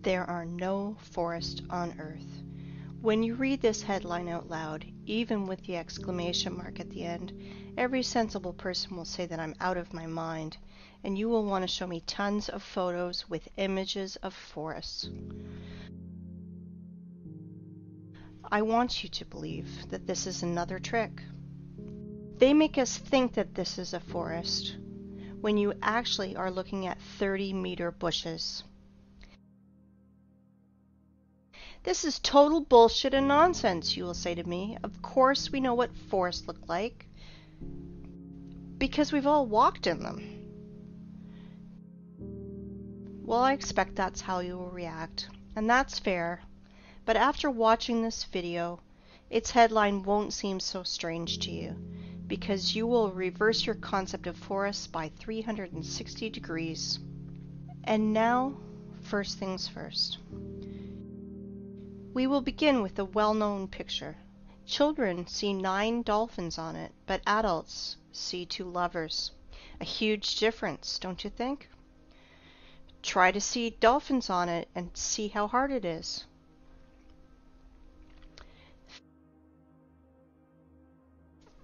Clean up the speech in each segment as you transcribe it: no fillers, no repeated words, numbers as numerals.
There are no forests on Earth. When you read this headline out loud, even with the exclamation mark at the end, every sensible person will say that I'm out of my mind, and you will want to show me tons of photos with images of forests. I want you to believe that this is another trick. They make us think that this is a forest, when you actually are looking at 30-meter bushes. This is total bullshit and nonsense, you will say to me. Of course we know what forests look like, because we've all walked in them. Well, I expect that's how you will react, and that's fair, but after watching this video, its headline won't seem so strange to you, because you will reverse your concept of forests by 360 degrees. And now, first things first. We will begin with a well-known picture. Children see 9 dolphins on it, but adults see 2 lovers. A huge difference, don't you think? Try to see dolphins on it and see how hard it is.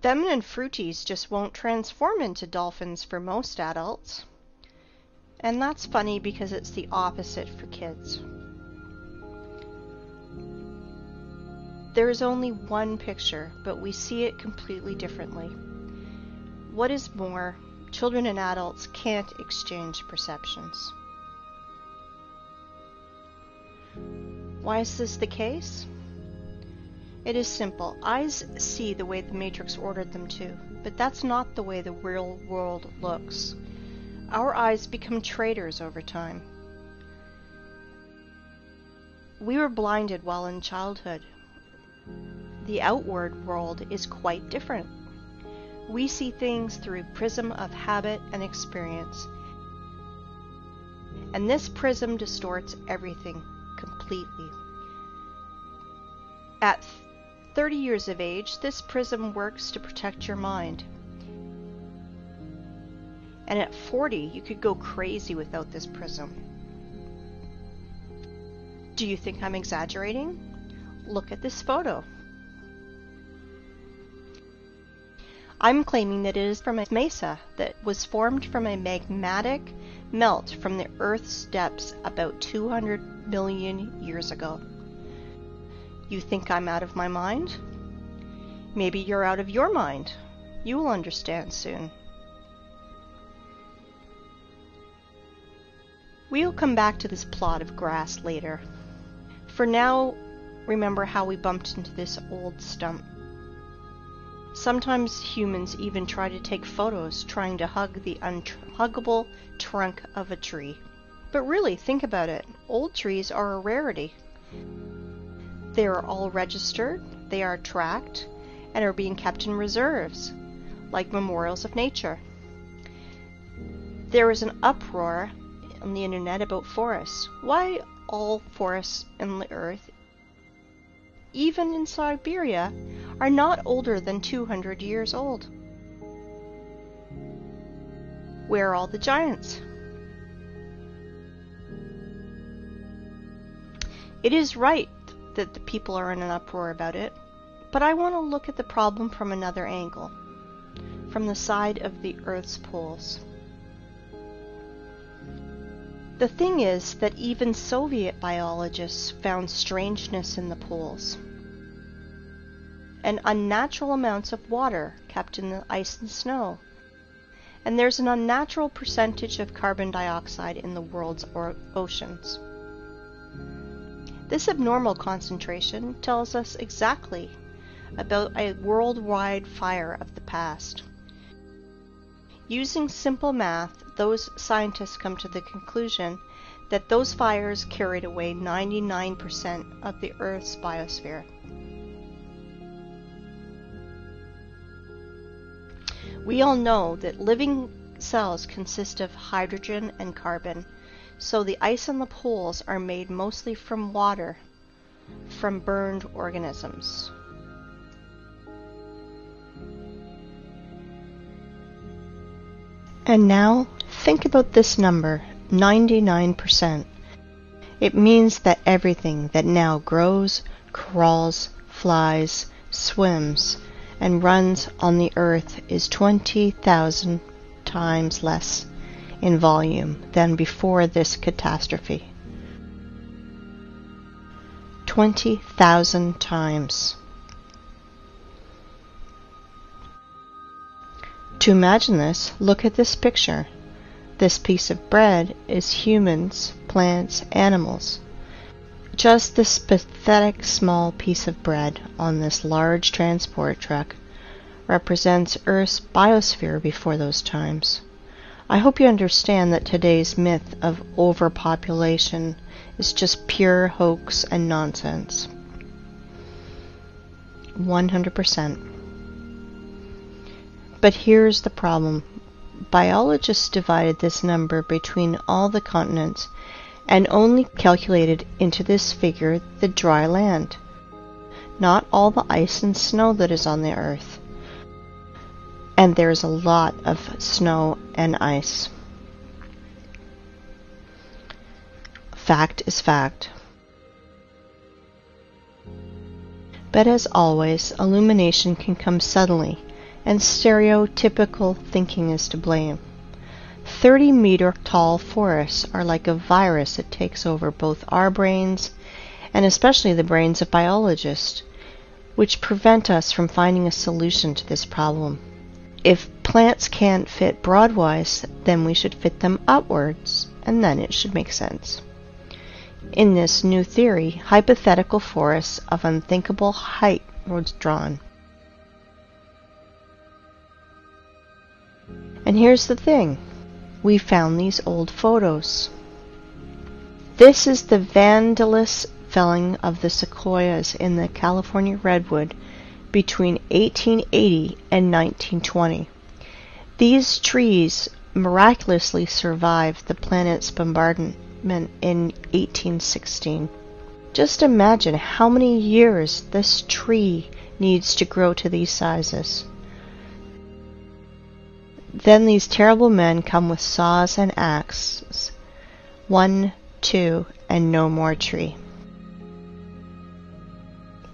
Feminine fruities just won't transform into dolphins for most adults. And that's funny because it's the opposite for kids. There is only one picture, but we see it completely differently. What is more, children and adults can't exchange perceptions. Why is this the case? It is simple. Eyes see the way the Matrix ordered them to, but that's not the way the real world looks. Our eyes become traitors over time. We were blinded while in childhood. The outward world is quite different. We see things through a prism of habit and experience. And this prism distorts everything completely. At 30 years of age, this prism works to protect your mind. And at 40, you could go crazy without this prism. Do you think I'm exaggerating? Look at this photo. I'm claiming that it is from a mesa that was formed from a magmatic melt from the Earth's depths about 200 million years ago. You think I'm out of my mind? Maybe you're out of your mind. You will understand soon. We'll come back to this plot of grass later. For now, remember how we bumped into this old stump. Sometimes humans even try to take photos trying to hug the unhuggable trunk of a tree. But really, think about it. Old trees are a rarity. They are all registered, they are tracked, and are being kept in reserves, like memorials of nature. There is an uproar on the internet about forests. Why all forests in the earth, even in Siberia, are not older than 200 years old? Where are all the giants? It is right that the people are in an uproar about it, but I want to look at the problem from another angle, from the side of the Earth's poles. The thing is that even Soviet biologists found strangeness in the poles, and unnatural amounts of water kept in the ice and snow, and there's an unnatural percentage of carbon dioxide in the world's oceans. This abnormal concentration tells us exactly about a worldwide fire of the past. Using simple math, those scientists come to the conclusion that those fires carried away 99% of the Earth's biosphere. We all know that living cells consist of hydrogen and carbon, so the ice on the poles are made mostly from water, from burned organisms. And now, think about this number, 99%. It means that everything that now grows, crawls, flies, swims, and runs on the earth is 20,000 times less in volume than before this catastrophe. 20,000 times. To imagine this, look at this picture. This piece of bread is humans, plants, animals. Just this pathetic small piece of bread on this large transport truck represents Earth's biosphere before those times. I hope you understand that today's myth of overpopulation is just pure hoax and nonsense. 100%. But here's the problem. Biologists divided this number between all the continents and only calculated into this figure the dry land, not all the ice and snow that is on the earth. And there's a lot of snow and ice. Fact is fact. But as always, illumination can come suddenly, and stereotypical thinking is to blame. 30-meter tall forests are like a virus that takes over both our brains and especially the brains of biologists, which prevent us from finding a solution to this problem. If plants can't fit broadwise, then we should fit them upwards, and then it should make sense. In this new theory, hypothetical forests of unthinkable height were drawn. And here's the thing. We found these old photos. This is the vandalous felling of the sequoias in the California redwood between 1880 and 1920. These trees miraculously survived the planet's bombardment in 1816. Just imagine how many years this tree needs to grow to these sizes. Then these terrible men come with saws and axes. 1, 2, and no more tree.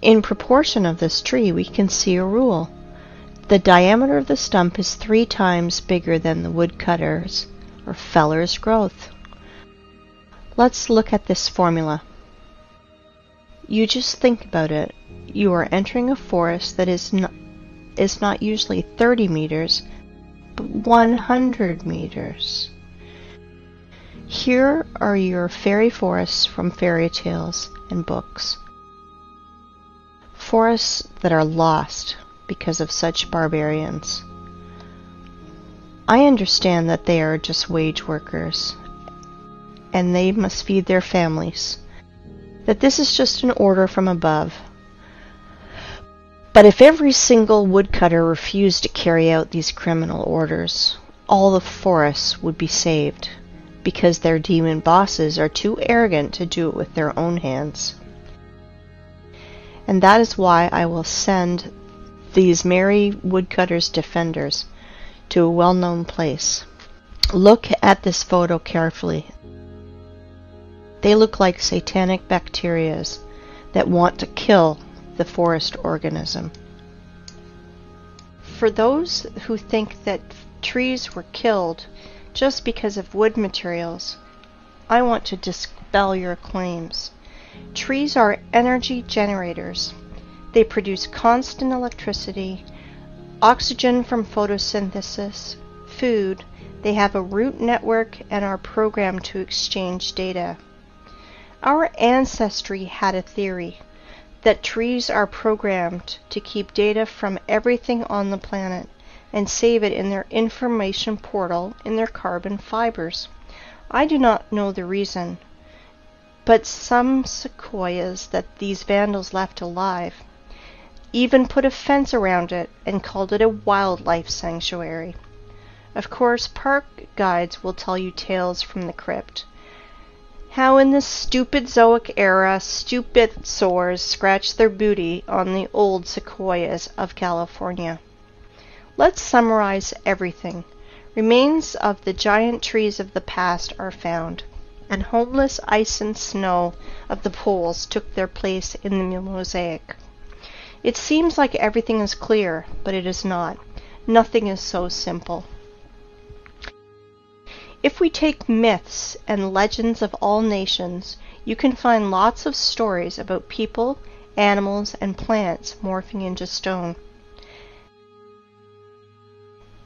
In proportion of this tree, we can see a rule. The diameter of the stump is 3 times bigger than the woodcutter's or feller's growth. Let's look at this formula. You just think about it. You are entering a forest that is not usually 30 meters, but 100 meters. Here are your fairy forests from fairy tales and books. Forests that are lost because of such barbarians. I understand that they are just wage workers, and they must feed their families, that this is just an order from above. But if every single woodcutter refused to carry out these criminal orders, all the forests would be saved, because their demon bosses are too arrogant to do it with their own hands. And that is why I will send these merry woodcutters' defenders to a well-known place. Look at this photo carefully. They look like satanic bacterias that want to kill the forest organism. For those who think that trees were killed just because of wood materials, I want to dispel your claims. Trees are energy generators. They produce constant electricity, oxygen from photosynthesis, food. They have a root network and are programmed to exchange data. Our ancestry had a theory that trees are programmed to keep data from everything on the planet and save it in their information portal in their carbon fibers. I do not know the reason, but some sequoias that these vandals left alive even put a fence around it and called it a wildlife sanctuary. Of course, park guides will tell you tales from the crypt. How in the stupid Zoic era, stupid sores scratched their booty on the old sequoias of California. Let's summarize everything. Remains of the giant trees of the past are found. and homeless ice and snow of the poles took their place in the mosaic. It seems like everything is clear, but it is not. Nothing is so simple. If we take myths and legends of all nations, you can find lots of stories about people, animals, and plants morphing into stone.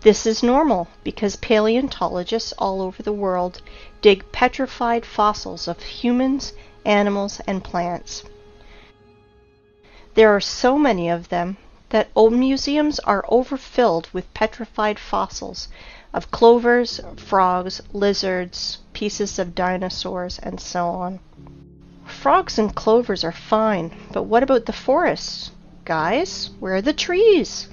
This is normal because paleontologists all over the world dig petrified fossils of humans, animals, and plants. There are so many of them that old museums are overfilled with petrified fossils of clovers, frogs, lizards, pieces of dinosaurs, and so on. Frogs and clovers are fine, but what about the forests? Guys, where are the trees?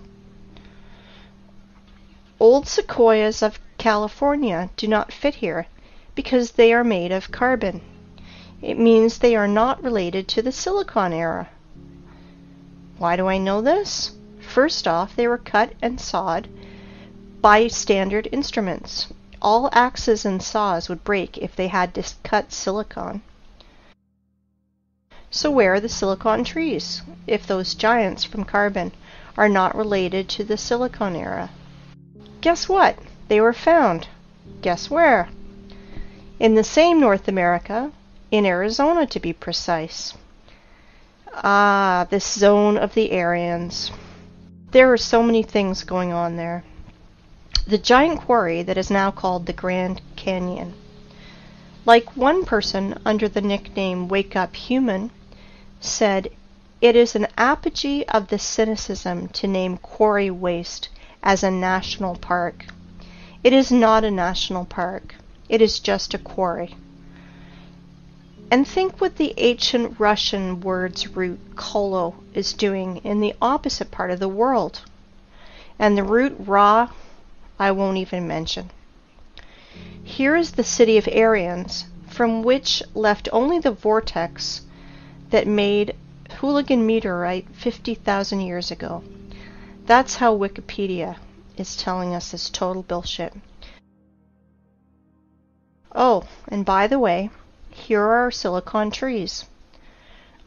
Old sequoias of California do not fit here because they are made of carbon. It means they are not related to the Silicon era. Why do I know this? First off, they were cut and sawed by standard instruments. All axes and saws would break if they had to cut silicon. So where are the silicon trees, if those giants from carbon are not related to the Silicon era? Guess what? They were found. Guess where? In the same North America, in Arizona to be precise. Ah, this zone of the Aryans. There are so many things going on there. The giant quarry that is now called the Grand Canyon. Like one person under the nickname Wake Up Human said, it is an apogee of the cynicism to name quarry waste as a national park. It is not a national park. It is just a quarry. And think what the ancient Russian word's root kolo is doing in the opposite part of the world. And the root ra, I won't even mention. Here is the city of Aryans, from which left only the vortex that made Hooligan meteorite 50,000 years ago. That's how Wikipedia is telling us this total bullshit. Oh, and by the way, here are our silicon trees.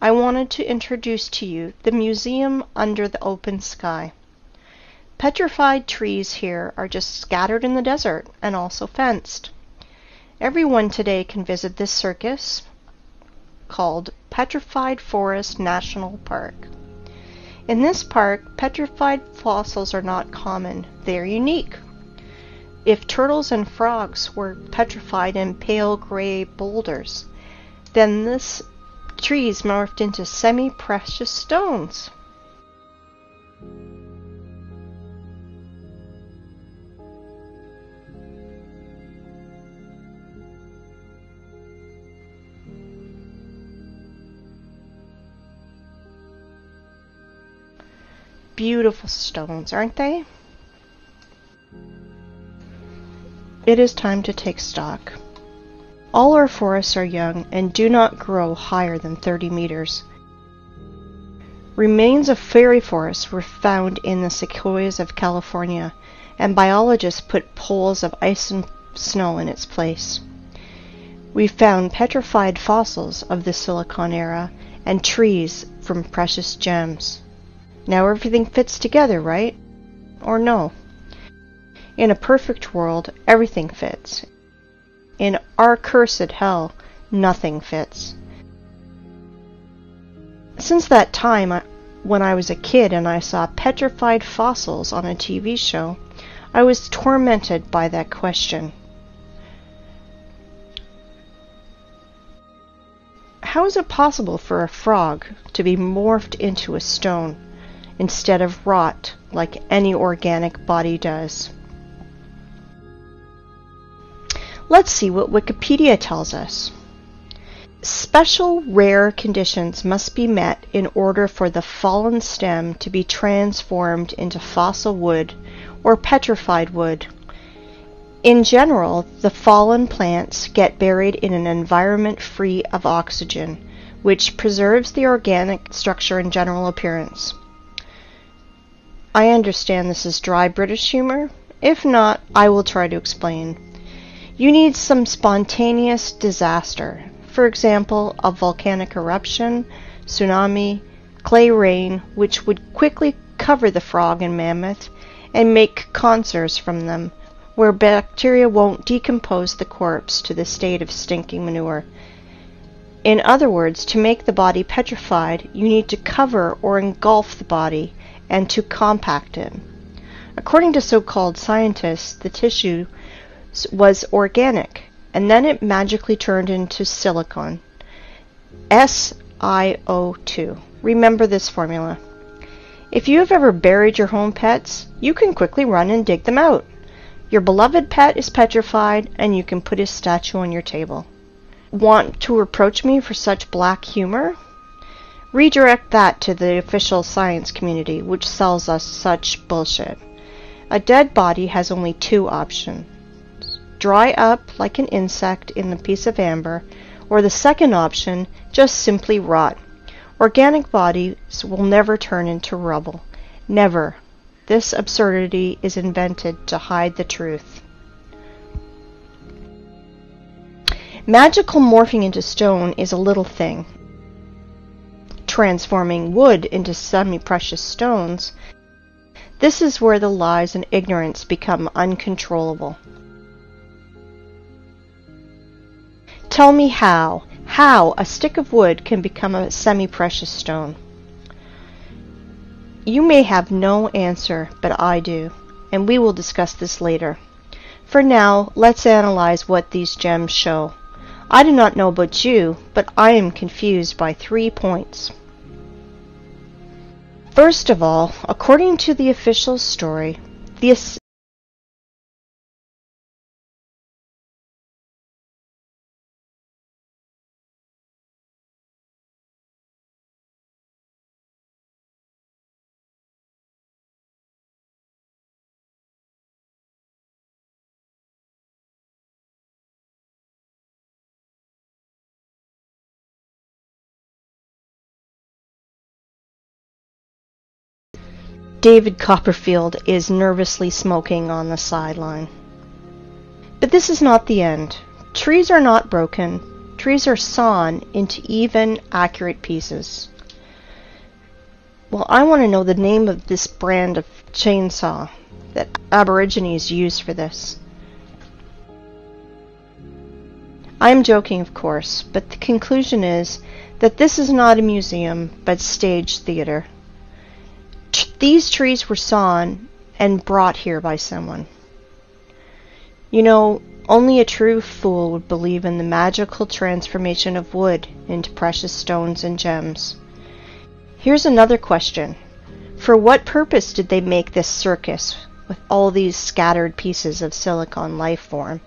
I wanted to introduce to you the museum under the open sky. Petrified trees here are just scattered in the desert and also fenced. Everyone today can visit this circus called Petrified Forest National Park. In this park, petrified fossils are not common. They are unique. If turtles and frogs were petrified in pale gray boulders, then this trees morphed into semi-precious stones. Beautiful stones, aren't they? It is time to take stock. All our forests are young and do not grow higher than 30 meters. Remains of fairy forests were found in the sequoias of California, and biologists put poles of ice and snow in its place. We found petrified fossils of the Silicon era and trees from precious gems. Now everything fits together, right? Or no? In a perfect world, everything fits. In our cursed hell, nothing fits. Since that time, when I was a kid and I saw petrified fossils on a TV show, I was tormented by that question. How is it possible for a frog to be morphed into a stone instead of rot like any organic body does? Let's see what Wikipedia tells us. Special rare conditions must be met in order for the fallen stem to be transformed into fossil wood or petrified wood. In general, the fallen plants get buried in an environment free of oxygen, which preserves the organic structure and general appearance. I understand this is dry British humor. If not, I will try to explain. You need some spontaneous disaster. For example, a volcanic eruption, tsunami, clay rain, which would quickly cover the frog and mammoth and make conserves from them, where bacteria won't decompose the corpse to the state of stinking manure. In other words, to make the body petrified, you need to cover or engulf the body and to compact it. According to so-called scientists, the tissue was organic, and then it magically turned into silicon. SiO2. Remember this formula. If you have ever buried your home pets, you can quickly run and dig them out. Your beloved pet is petrified, and you can put his statue on your table. Want to reproach me for such black humor? Redirect that to the official science community, which sells us such bullshit. A dead body has only two options. Dry up like an insect in a piece of amber, or the second option, just simply rot. Organic bodies will never turn into rubble. Never. This absurdity is invented to hide the truth. Magical morphing into stone is a little thing. Transforming wood into semi-precious stones, this is where the lies and ignorance become uncontrollable. Tell me how a stick of wood can become a semi-precious stone. You may have no answer, but I do, and we will discuss this later. For now, let's analyze what these gems show. I do not know about you, but I am confused by 3 points. First of all, according to the official story, David Copperfield is nervously smoking on the sideline. But this is not the end. Trees are not broken. Trees are sawn into even, accurate pieces. Well, I want to know the name of this brand of chainsaw that Aborigines use for this. I am joking, of course, but the conclusion is that this is not a museum, but stage theater. These trees were sawn and brought here by someone. You know, only a true fool would believe in the magical transformation of wood into precious stones and gems. Here's another question. For what purpose did they make this circus with all these scattered pieces of silicon life form?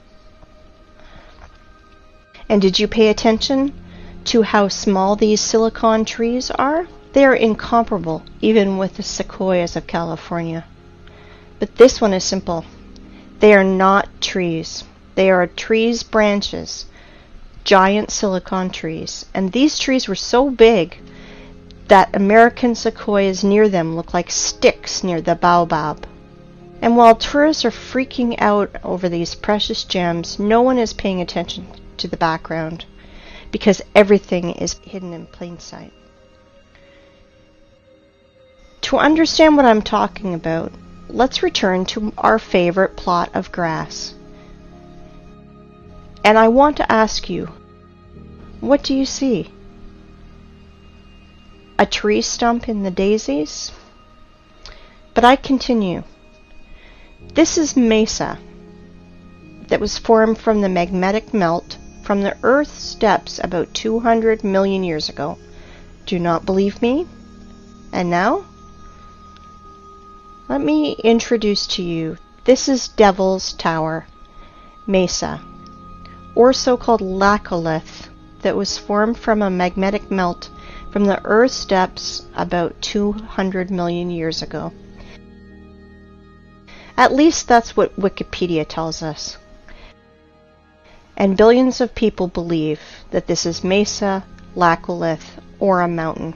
And did you pay attention to how small these silicon trees are? They are incomparable, even with the sequoias of California. But this one is simple. They are not trees. They are trees' branches, giant silicon trees. And these trees were so big that American sequoias near them look like sticks near the baobab. And while tourists are freaking out over these precious gems, no one is paying attention to the background, because everything is hidden in plain sight. To understand what I'm talking about, let's return to our favorite plot of grass. And I want to ask you, what do you see? A tree stump in the daisies? But I continue. This is mesa that was formed from the magmatic melt from the Earth's depths about 200 million years ago. Do not believe me? And now? Let me introduce to you, this is Devil's Tower, Mesa, or so-called laccolith, that was formed from a magmatic melt from the Earth's depths about 200 million years ago. At least that's what Wikipedia tells us. And billions of people believe that this is Mesa, laccolith, or a mountain.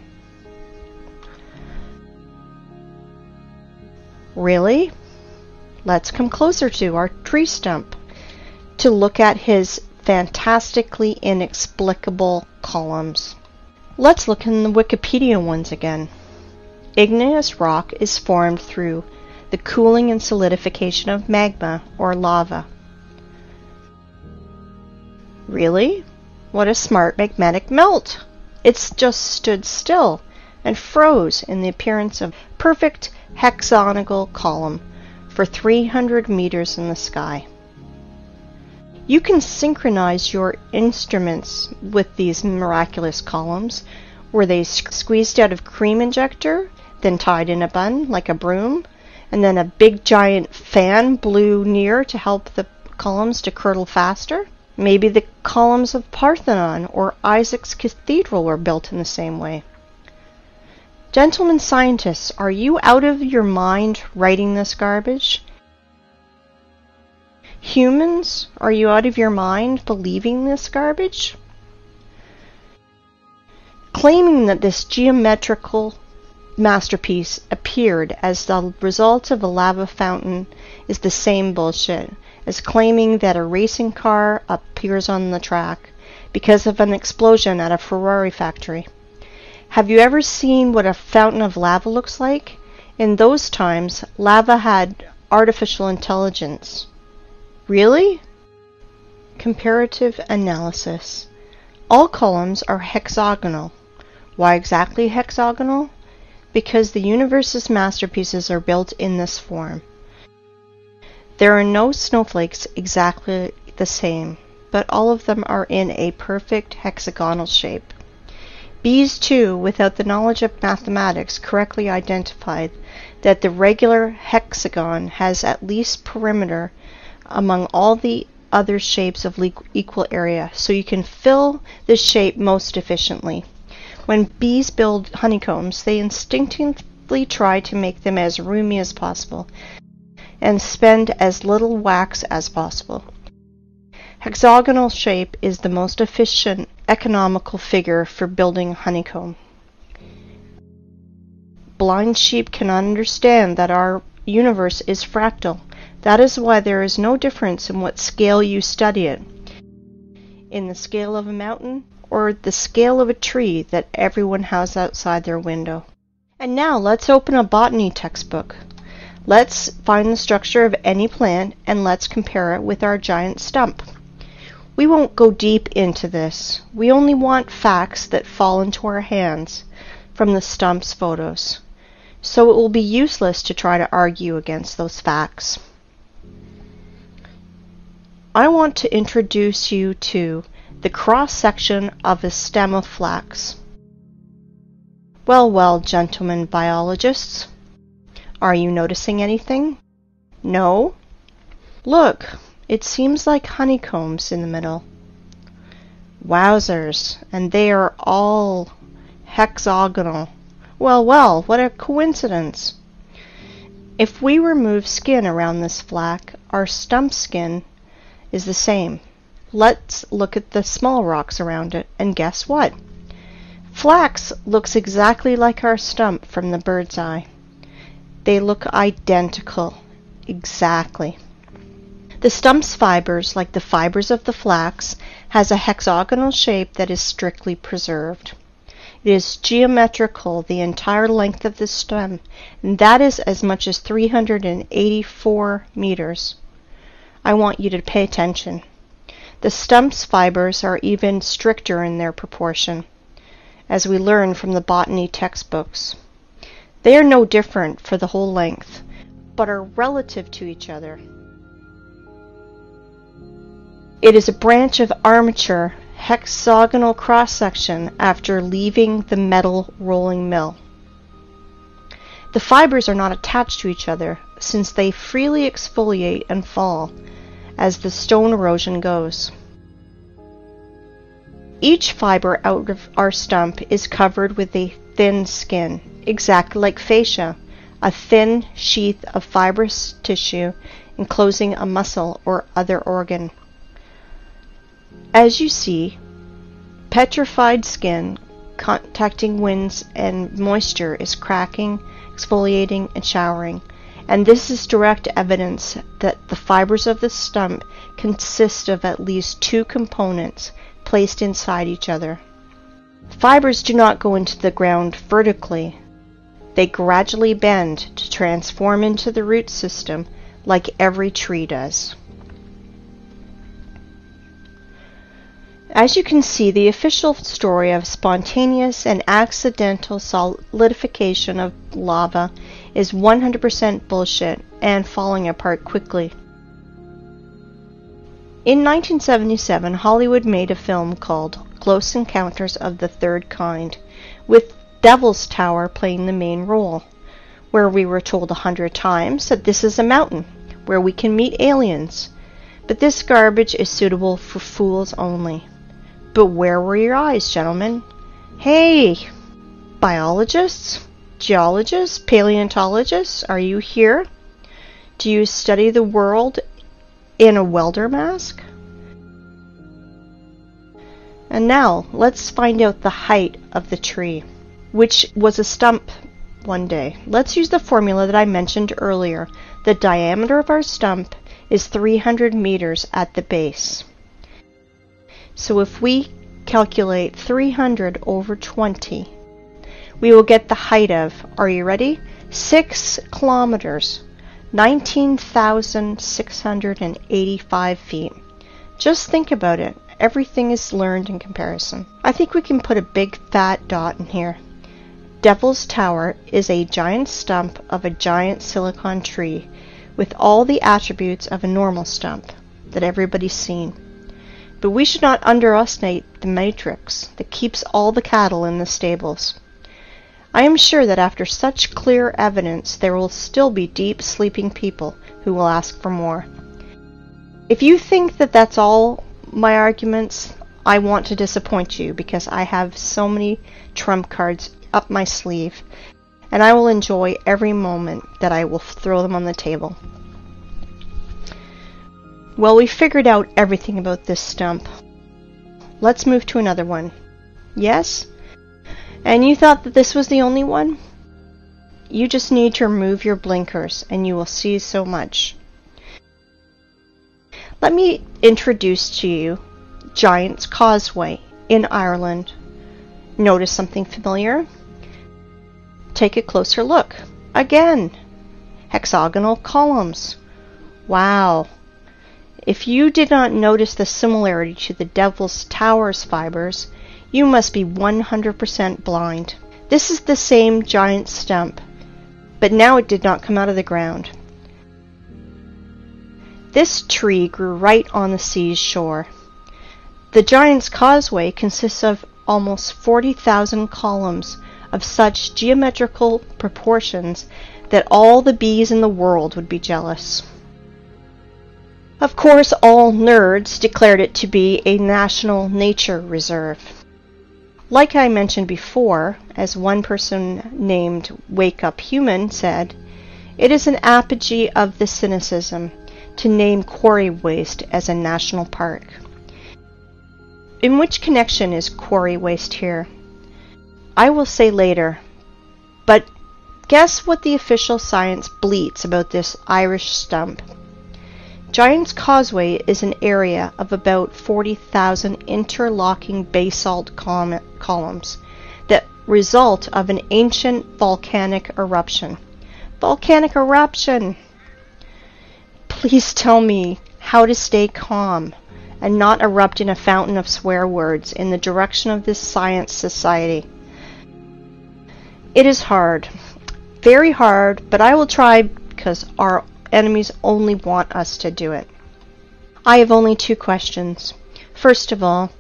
Really? Let's come closer to our tree stump to look at his fantastically inexplicable columns. Let's look in the Wikipedia ones again. Igneous rock is formed through the cooling and solidification of magma or lava. Really? What a smart magmatic melt! It's just stood still and froze in the appearance of a perfect hexagonal column for 300 meters in the sky. You can synchronize your instruments with these miraculous columns. Were they squeezed out of cream injector, then tied in a bun like a broom, and then a big giant fan blew near to help the columns to curdle faster? Maybe the columns of Parthenon or Isaac's Cathedral were built in the same way. Gentlemen scientists, are you out of your mind writing this garbage? Humans, are you out of your mind believing this garbage? Claiming that this geometrical masterpiece appeared as the result of a lava fountain is the same bullshit as claiming that a racing car appears on the track because of an explosion at a Ferrari factory. Have you ever seen what a fountain of lava looks like? In those times, lava had artificial intelligence. Really? Comparative analysis. All columns are hexagonal. Why exactly hexagonal? Because the universe's masterpieces are built in this form. There are no snowflakes exactly the same, but all of them are in a perfect hexagonal shape. Bees, too, without the knowledge of mathematics, correctly identified that the regular hexagon has at least perimeter among all the other shapes of equal area, so you can fill the shape most efficiently. When bees build honeycombs, they instinctively try to make them as roomy as possible and spend as little wax as possible. Hexagonal shape is the most efficient, economical figure for building a honeycomb. Blind sheep cannot understand that our universe is fractal. That is why there is no difference in what scale you study it. In the scale of a mountain or the scale of a tree that everyone has outside their window. And now let's open a botany textbook. Let's find the structure of any plant and let's compare it with our giant stump. We won't go deep into this. We only want facts that fall into our hands from the stump's photos. So it will be useless to try to argue against those facts. I want to introduce you to the cross-section of a stem of flax. Well, well, gentlemen biologists, are you noticing anything? No? Look, it seems like honeycombs in the middle. Wowzers, and they are all hexagonal. Well, well, what a coincidence. If we remove skin around this flax, our stump skin is the same. Let's look at the small rocks around it, and guess what? Flax looks exactly like our stump from the bird's eye. They look identical. Exactly. The stump's fibers, like the fibers of the flax, has a hexagonal shape that is strictly preserved. It is geometrical the entire length of the stem, and that is as much as 384 meters. I want you to pay attention. The stump's fibers are even stricter in their proportion, as we learn from the botany textbooks. They are no different for the whole length, but are relative to each other. It is a branch of armature hexagonal cross-section after leaving the metal rolling mill. The fibers are not attached to each other, since they freely exfoliate and fall as the stone erosion goes. Each fiber out of our stump is covered with a thin skin, exactly like fascia, a thin sheath of fibrous tissue enclosing a muscle or other organ. As you see, petrified skin contacting winds and moisture is cracking, exfoliating, and showering, and this is direct evidence that the fibers of the stump consist of at least two components placed inside each other. Fibers do not go into the ground vertically. They gradually bend to transform into the root system like every tree does. As you can see, the official story of spontaneous and accidental solidification of lava is 100% bullshit and falling apart quickly. In 1977, Hollywood made a film called Close Encounters of the Third Kind, with Devil's Tower playing the main role, where we were told 100 times that this is a mountain where we can meet aliens. But this garbage is suitable for fools only. But where were your eyes, gentlemen? Hey, biologists, geologists, paleontologists, are you here? Do you study the world in a welder mask? And now, let's find out the height of the tree, which was a stump one day. Let's use the formula that I mentioned earlier. The diameter of our stump is 300 meters at the base. So if we calculate 300 over 20, we will get the height of, are you ready? 6 kilometers, 19,685 feet. Just think about it. Everything is learned in comparison. I think we can put a big fat dot in here. Devil's Tower is a giant stump of a giant silicon tree with all the attributes of a normal stump that everybody's seen. But we should not underestimate the matrix that keeps all the cattle in the stables. I am sure that after such clear evidence, there will still be deep sleeping people who will ask for more. If you think that that's all my arguments, I want to disappoint you, because I have so many trump cards up my sleeve, and I will enjoy every moment that I will throw them on the table. Well, we figured out everything about this stump. Let's move to another one. Yes? And you thought that this was the only one? You just need to remove your blinkers and you will see so much. Let me introduce to you Giant's Causeway in Ireland. Notice something familiar? Take a closer look. Again, hexagonal columns. Wow. If you did not notice the similarity to the Devil's Tower's fibers, you must be 100% blind. This is the same giant stump, but now it did not come out of the ground. This tree grew right on the sea's shore. The Giant's Causeway consists of almost 40,000 columns of such geometrical proportions that all the bees in the world would be jealous. Of course, all nerds declared it to be a national nature reserve. Like I mentioned before, as one person named Wake Up Human said, it is an apogee of the cynicism to name quarry waste as a national park. In which connection is quarry waste here? I will say later, but guess what the official science bleats about this Irish stump? Giant's Causeway is an area of about 40,000 interlocking basalt columns that result of an ancient volcanic eruption. Volcanic eruption! Please tell me how to stay calm and not erupt in a fountain of swear words in the direction of this science society. It is hard, very hard, but I will try because our enemies only want us to do it. I have only 2 questions. First of all,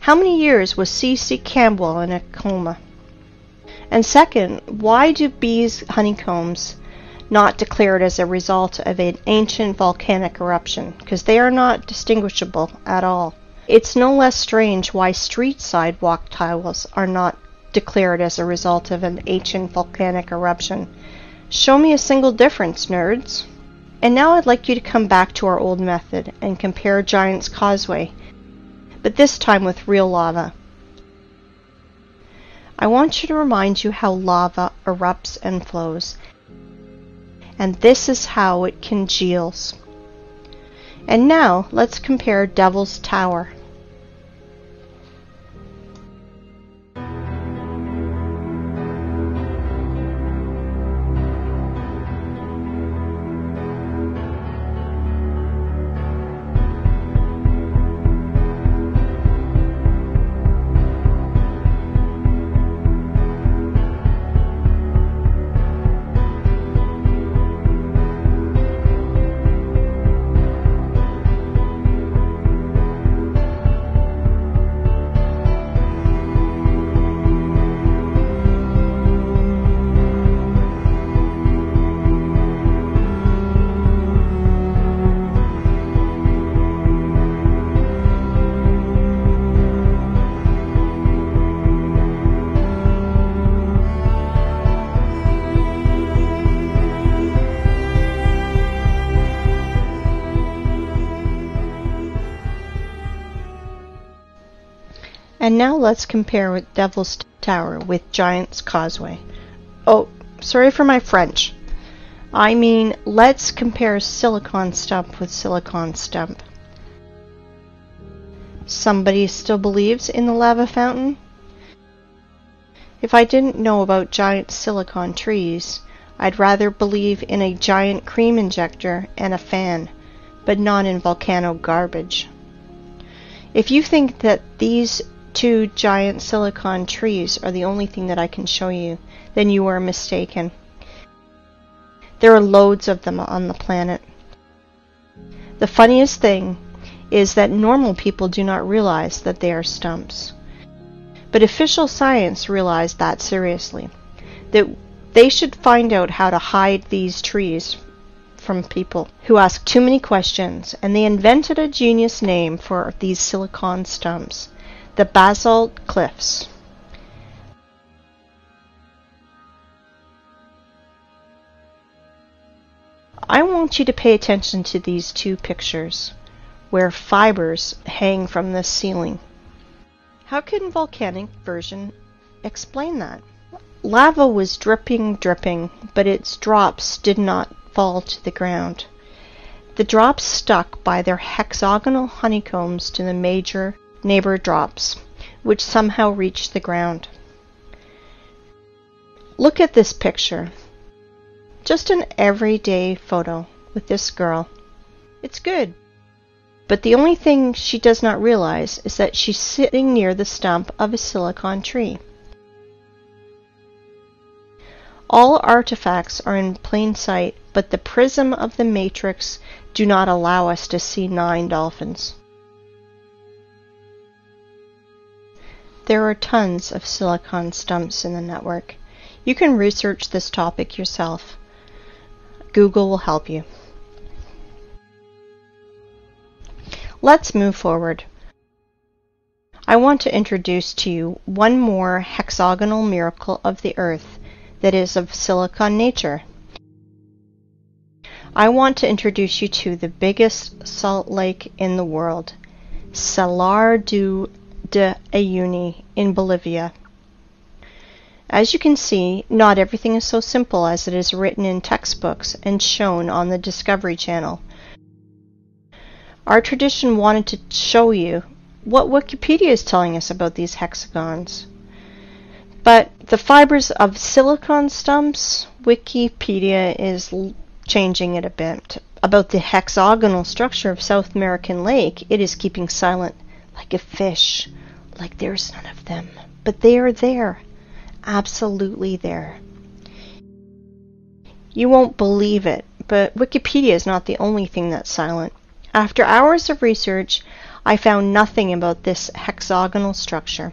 how many years was C.C. Campbell in a coma? And second, why do bees' honeycombs not declared as a result of an ancient volcanic eruption? Because they are not distinguishable at all. It's no less strange why street sidewalk tiles are not declared as a result of an ancient volcanic eruption. Show me a single difference, nerds. And now I'd like you to come back to our old method and compare Giant's Causeway, but this time with real lava. I want you to remind you how lava erupts and flows, and this is how it congeals. And now let's compare Devil's Tower. And now let's compare with Devil's Tower with Giant's Causeway. Oh, sorry for my French. I mean, let's compare silicon stump with silicon stump. Somebody still believes in the lava fountain? If I didn't know about giant silicon trees, I'd rather believe in a giant cream injector and a fan, but not in volcano garbage. If you think that these two giant silicon trees are the only thing that I can show you, then you are mistaken. There are loads of them on the planet. The funniest thing is that normal people do not realize that they are stumps. But official science realized that seriously, that they should find out how to hide these trees from people who ask too many questions, and they invented a genius name for these silicon stumps: the basalt cliffs. I want you to pay attention to these two pictures where fibers hang from the ceiling. How can volcanic version explain that? Lava was dripping, but its drops did not fall to the ground. The drops stuck by their hexagonal honeycombs to the major neighbor drops, which somehow reached the ground. Look at this picture. Just an everyday photo with this girl. It's good. But the only thing she does not realize is that she's sitting near the stump of a silicon tree. All artifacts are in plain sight, but the prism of the matrix do not allow us to see 9 dolphins. There are tons of silicon stumps in the network. You can research this topic yourself. Google will help you. Let's move forward. I want to introduce to you one more hexagonal miracle of the earth that is of silicon nature. I want to introduce you to the biggest salt lake in the world, Salar de Uyuni in Bolivia. As you can see, not everything is so simple as it is written in textbooks and shown on the Discovery Channel. Our tradition wanted to show you what Wikipedia is telling us about these hexagons. But the fibers of silicon stumps, Wikipedia is changing it a bit. About the hexagonal structure of South American Lake, it is keeping silent, like a fish, like there's none of them. But they are there, absolutely there. You won't believe it, but Wikipedia is not the only thing that's silent. After hours of research, I found nothing about this hexagonal structure.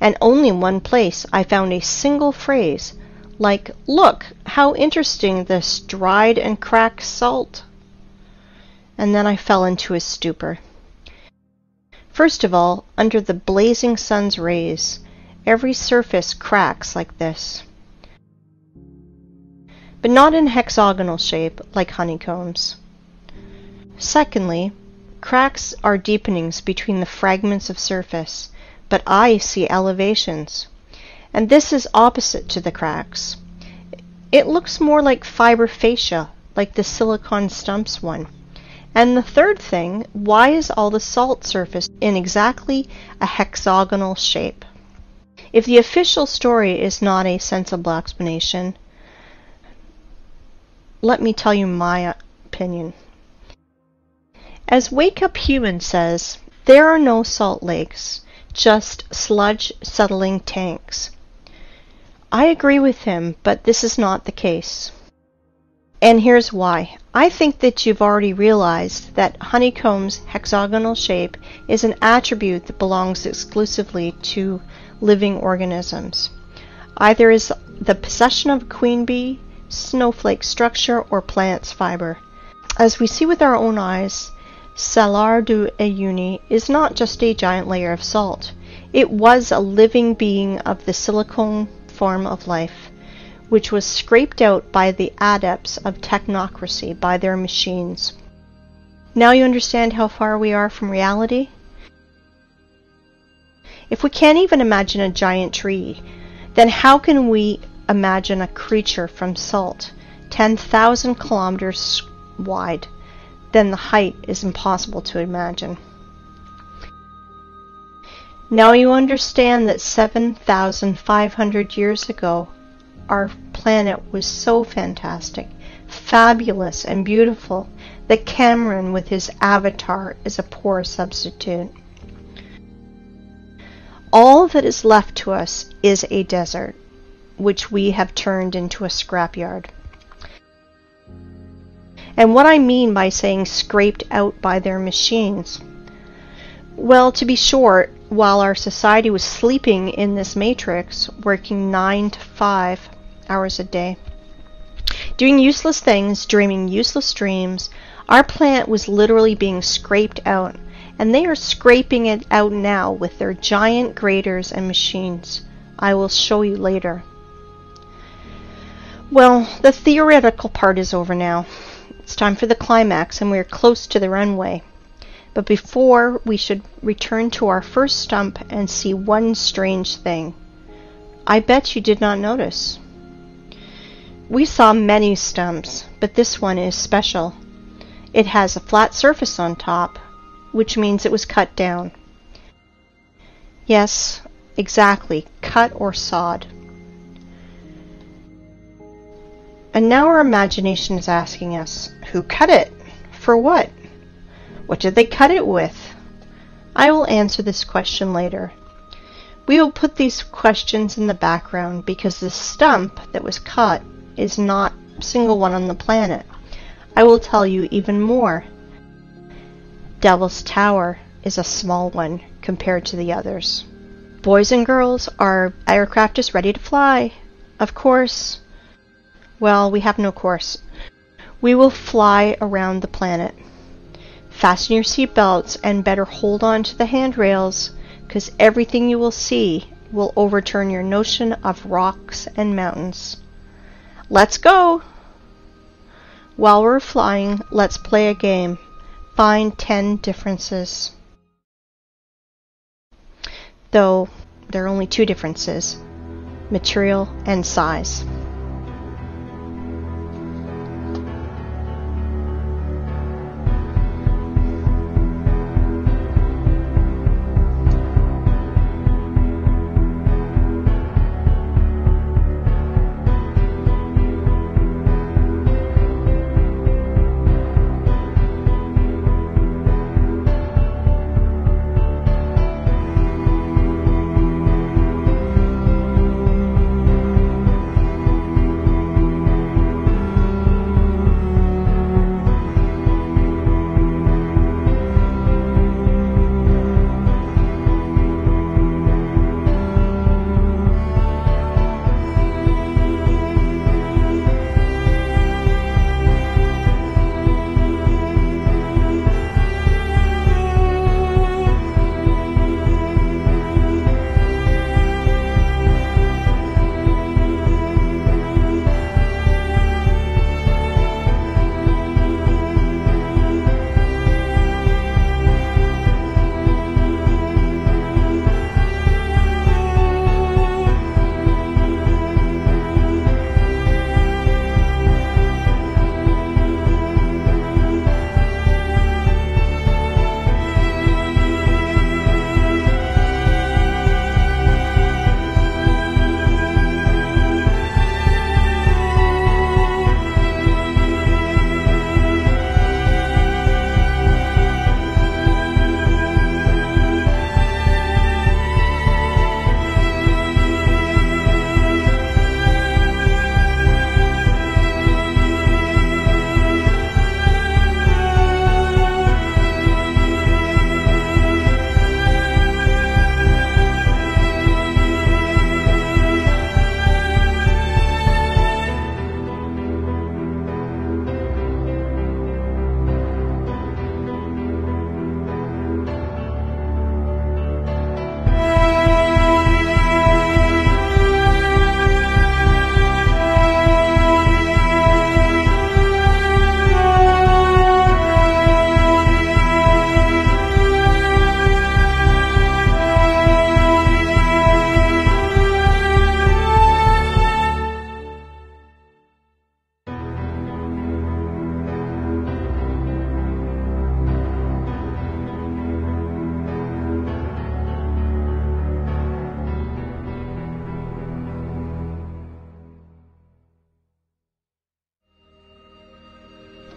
And only in one place I found a single phrase, like, "Look, how interesting this dried and cracked salt." And then I fell into a stupor. First of all, under the blazing sun's rays, every surface cracks like this. But not in hexagonal shape, like honeycombs. Secondly, cracks are deepenings between the fragments of surface, but I see elevations. And this is opposite to the cracks. It looks more like fiber fascia, like the silicon stumps one. And the third thing, why is all the salt surface in exactly a hexagonal shape? If the official story is not a sensible explanation, let me tell you my opinion. As Wake Up Human says, there are no salt lakes, just sludge settling tanks. I agree with him, but this is not the case. And here's why. I think that you've already realized that honeycomb's hexagonal shape is an attribute that belongs exclusively to living organisms. Either is the possession of a queen bee, snowflake structure, or plant's fiber. As we see with our own eyes, Salar du Uyuni is not just a giant layer of salt. It was a living being of the silicone form of life, which was scraped out by the adepts of technocracy, by their machines. Now you understand how far we are from reality? If we can't even imagine a giant tree, then how can we imagine a creature from salt, 10,000 kilometers wide? Then the height is impossible to imagine. Now you understand that 7,500 years ago, our planet was so fantastic, fabulous, and beautiful that Cameron with his avatar is a poor substitute. All that is left to us is a desert, which we have turned into a scrapyard. And what I mean by saying scraped out by their machines, well, to be short, while our society was sleeping in this matrix, working 9 to 5 hours a day, doing useless things, dreaming useless dreams, our planet was literally being scraped out, and they are scraping it out now with their giant graders and machines. I will show you later. Well, the theoretical part is over now. It's time for the climax, and we are close to the runway. But before, we should return to our first stump and see one strange thing. I bet you did not notice. We saw many stumps, but this one is special. It has a flat surface on top, which means it was cut down. Yes, exactly, cut or sawed. And now our imagination is asking us, who cut it? For what? What did they cut it with? I will answer this question later. We will put these questions in the background because the stump that was cut is not a single one on the planet. I will tell you even more. Devil's Tower is a small one compared to the others. Boys and girls, our aircraft is ready to fly. Of course. Well, we have no course. We will fly around the planet. Fasten your seatbelts and better hold on to the handrails, because everything you will see will overturn your notion of rocks and mountains. Let's go! While we're flying, let's play a game. Find 10 differences. Though there are only 2 differences, material and size.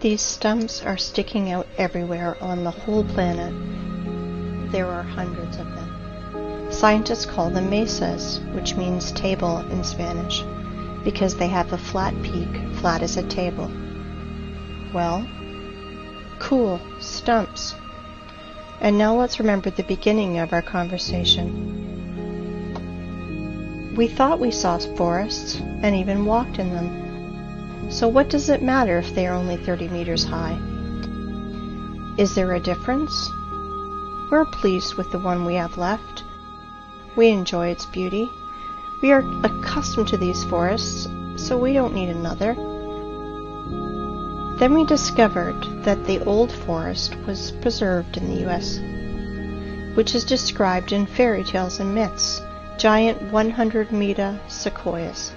These stumps are sticking out everywhere on the whole planet. There are hundreds of them. Scientists call them mesas, which means table in Spanish, because they have a flat peak, flat as a table. Well, cool, stumps. And now let's remember the beginning of our conversation. We thought we saw forests and even walked in them. So what does it matter if they are only 30 meters high? Is there a difference? We're pleased with the one we have left. We enjoy its beauty. We are accustomed to these forests, so we don't need another. Then we discovered that the old forest was preserved in the US, which is described in fairy tales and myths, giant 100-meter sequoias.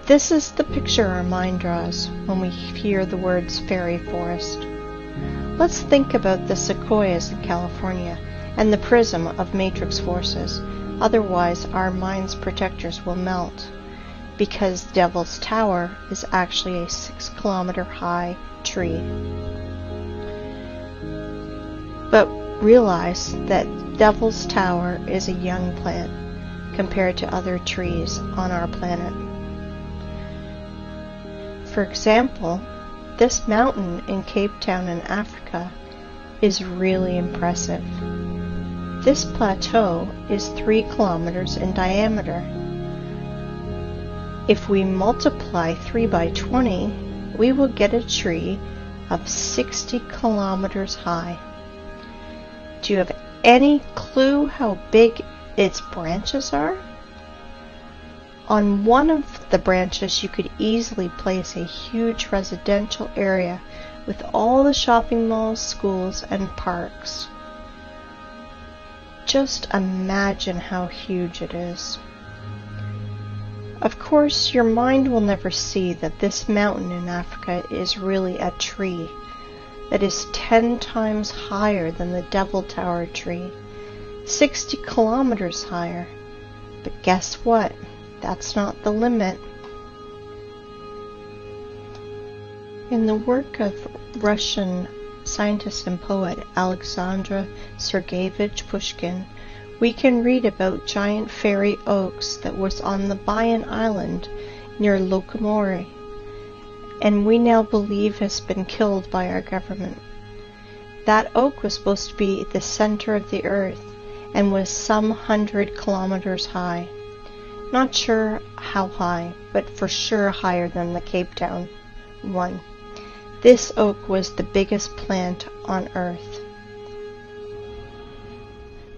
This is the picture our mind draws when we hear the words fairy forest. Let's think about the sequoias in California and the prism of matrix forces, otherwise our mind's protectors will melt, because Devil's Tower is actually a 6-kilometer high tree. But realize that Devil's Tower is a young plant compared to other trees on our planet. For example, this mountain in Cape Town in Africa is really impressive. This plateau is 3 kilometers in diameter. If we multiply 3 by 20, we will get a tree of 60 kilometers high. Do you have any clue how big its branches are? On one of the branches, you could easily place a huge residential area with all the shopping malls, schools, and parks. Just imagine how huge it is. Of course, your mind will never see that this mountain in Africa is really a tree that is 10 times higher than the Devil Tower tree, 60 kilometers higher. But guess what? That's not the limit. In the work of Russian scientist and poet Alexander Sergeyevich Pushkin, we can read about giant fairy oaks that was on the Bayan Island near Lokomori, and we now believe has been killed by our government. That oak was supposed to be the center of the earth and was some 100 kilometers high. Not sure how high, but for sure higher than the Cape Town one. This oak was the biggest plant on earth.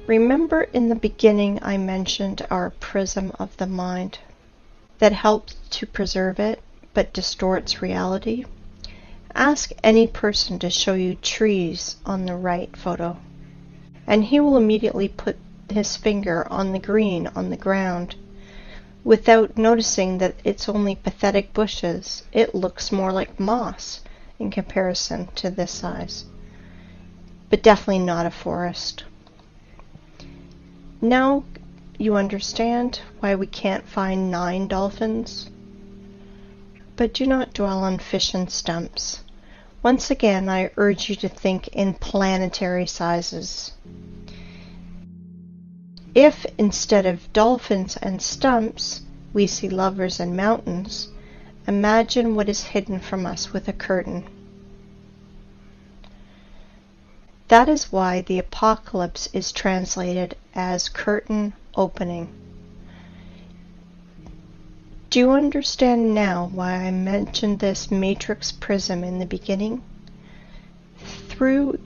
Remember in the beginning I mentioned our prism of the mind that helps to preserve it but distorts reality? Ask any person to show you trees on the right photo, and he will immediately put his finger on the green on the ground. Without noticing that it's only pathetic bushes, it looks more like moss in comparison to this size. But definitely not a forest. Now you understand why we can't find 9 dolphins? But do not dwell on fish and stumps. Once again, I urge you to think in planetary sizes. If instead of dolphins and stumps, we see lovers and mountains, imagine what is hidden from us with a curtain. That is why the apocalypse is translated as curtain opening. Do you understand now why I mentioned this matrix prism in the beginning? Through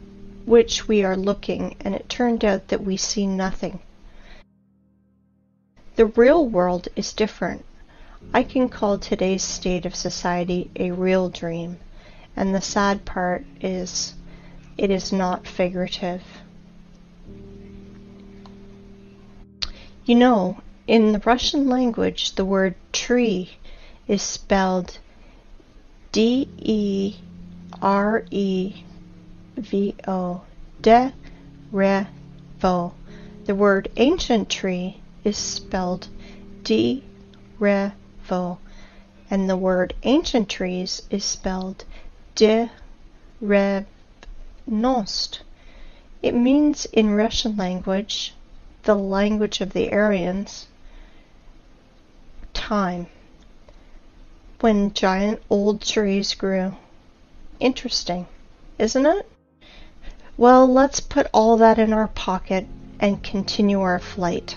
which we are looking, and it turned out that we see nothing. The real world is different. I can call today's state of society a real dream, and the sad part is it is not figurative. You know, in the Russian language, the word tree is spelled D-E-R-E-V-O, de-re-vo. The word ancient tree is spelled D-re-vo, and the word ancient trees is spelled de revnost. It means in Russian language, the language of the Aryans, time, when giant old trees grew. Interesting, isn't it? Well, let's put all that in our pocket and continue our flight.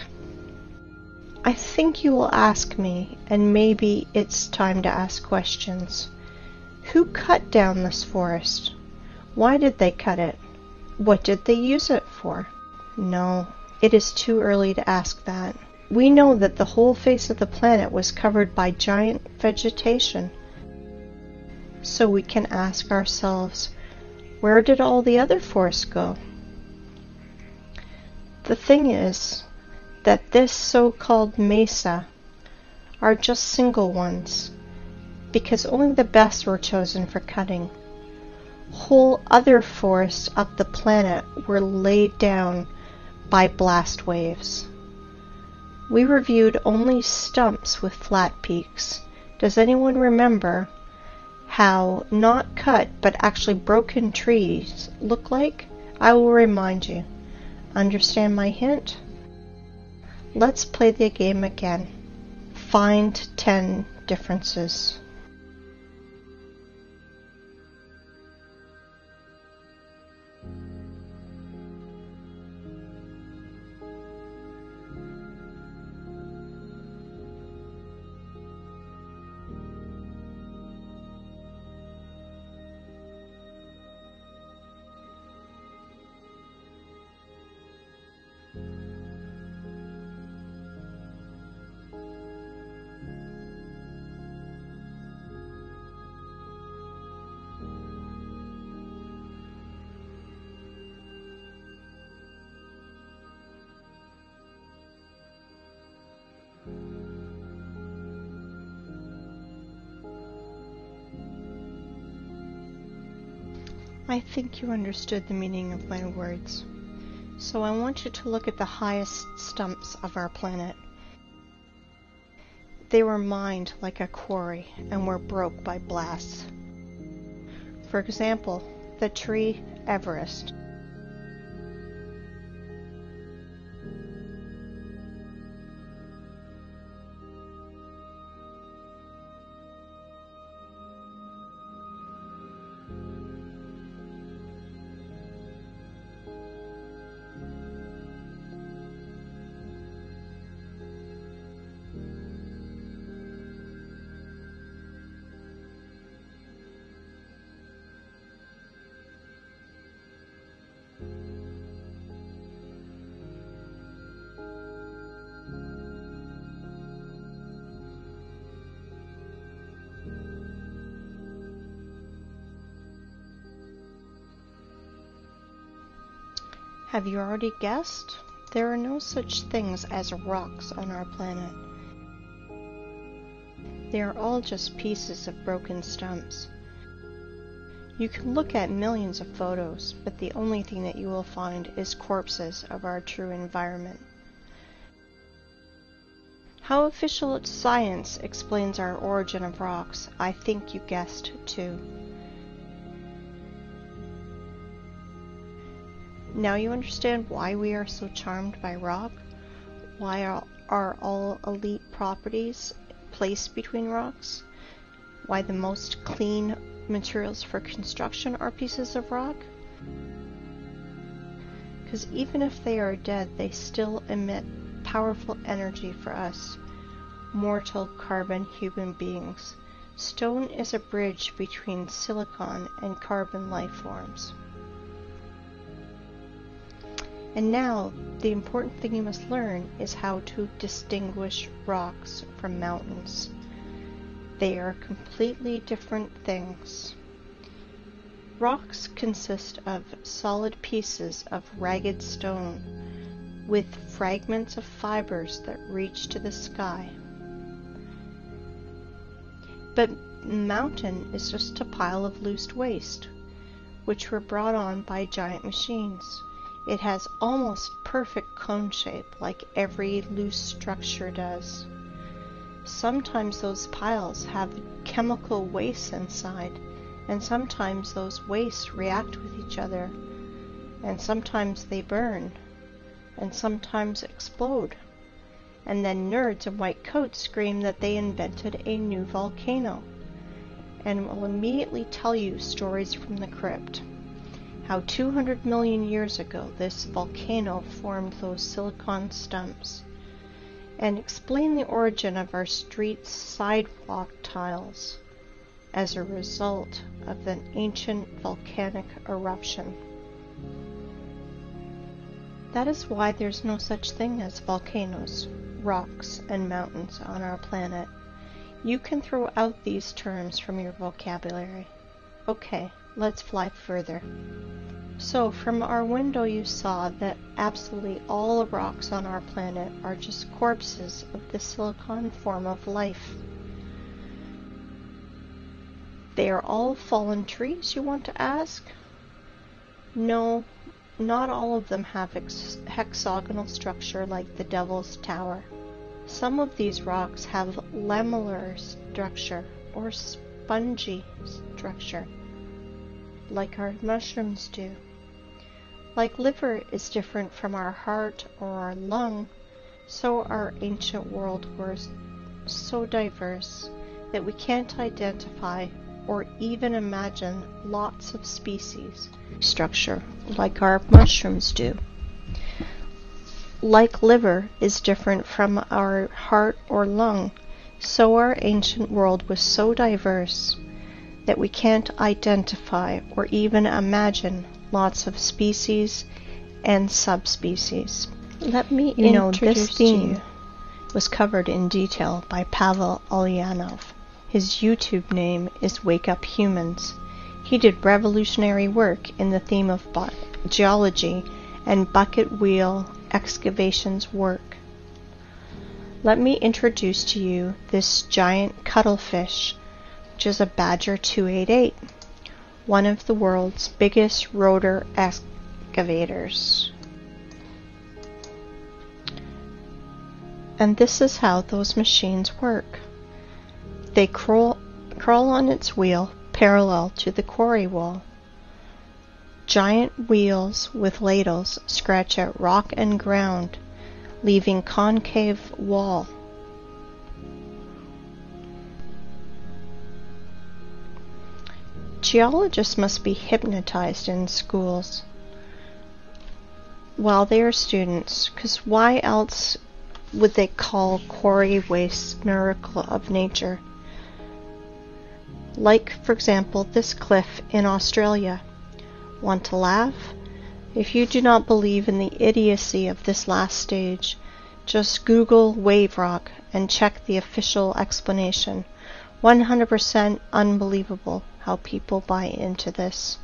I think you will ask me, and maybe it's time to ask questions. Who cut down this forest? Why did they cut it? What did they use it for? No, it is too early to ask that. We know that the whole face of the planet was covered by giant vegetation. So we can ask ourselves, where did all the other forests go? The thing is that this so-called mesa are just single ones, because only the best were chosen for cutting. Whole other forests of the planet were laid down by blast waves. We reviewed only stumps with flat peaks. Does anyone remember how not cut but actually broken trees look like? I will remind you. Understand my hint? Let's play the game again. Find 10 differences. I think you understood the meaning of my words. So I want you to look at the highest stumps of our planet. They were mined like a quarry and were broke by blasts. For example, the tree Everest. Have you already guessed? There are no such things as rocks on our planet. They are all just pieces of broken stumps. You can look at millions of photos, but the only thing that you will find is corpses of our true environment. How official science explains our origin of rocks, I think you guessed too. Now you understand why we are so charmed by rock, why are all elite properties placed between rocks, why the most clean materials for construction are pieces of rock. Because even if they are dead, they still emit powerful energy for us, mortal carbon human beings. Stone is a bridge between silicon and carbon life forms. And now, the important thing you must learn is how to distinguish rocks from mountains. They are completely different things. Rocks consist of solid pieces of ragged stone with fragments of fibers that reach to the sky. But mountain is just a pile of loose waste, which were brought on by giant machines. It has almost perfect cone shape, like every loose structure does. Sometimes those piles have chemical waste inside, And sometimes those wastes react with each other, and sometimes they burn, and sometimes explode. And then nerds in white coats scream that they invented a new volcano, and will immediately tell you stories from the crypt. How 200 million years ago this volcano formed those silicon stumps, and explain the origin of our street's sidewalk tiles as a result of an ancient volcanic eruption. That is why there's no such thing as volcanoes, rocks, and mountains on our planet. You can throw out these terms from your vocabulary. Okay, let's fly further. So from our window you saw that absolutely all the rocks on our planet are just corpses of the silicon form of life. They are all fallen trees, you want to ask? No, not all of them have hexagonal structure like the Devil's Tower. Some of these rocks have lamellar structure or spongy structure, like our mushrooms do. Like liver is different from our heart or our lung, so our ancient world was so diverse that we can't identify or even imagine lots of species structure like our mushrooms do. Like liver is different from our heart or lung, so our ancient world was so diverse that we can't identify or even imagine lots of species and subspecies. Let me this theme was covered in detail by Pavel Ulyanov. His YouTube name is Wake Up Humans. He did revolutionary work in the theme of geology and bucket wheel excavations work. Let me introduce to you this giant cuttlefish, which is a Badger 288, one of the world's biggest rotor excavators. And this is how those machines work. They crawl on its wheel parallel to the quarry wall. Giant wheels with ladles scratch at rock and ground, leaving concave wall. Geologists must be hypnotized in schools while they are students, because why else would they call quarry waste miracle of nature? Like, for example, this cliff in Australia. Want to laugh? If you do not believe in the idiocy of this last stage, just Google wave rock and check the official explanation. 100% unbelievable how people buy into this.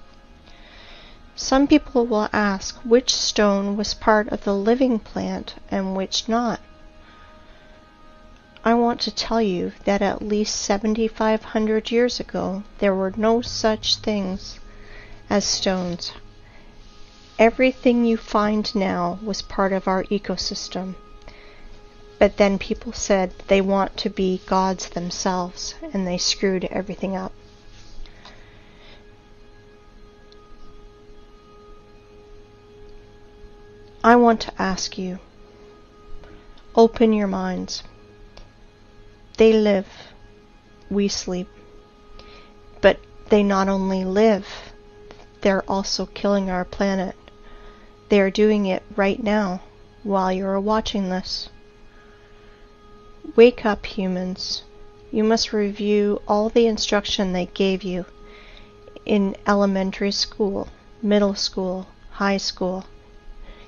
Some people will ask which stone was part of the living plant and which not. I want to tell you that at least 7,500 years ago there were no such things as stones. Everything you find now was part of our ecosystem. But then people said they want to be gods themselves, and they screwed everything up. I want to ask you, open your minds. They live, we sleep. But they not only live, they're also killing our planet. They are doing it right now while you're watching this. Wake up, humans. You must review all the instruction they gave you in elementary school, middle school, high school,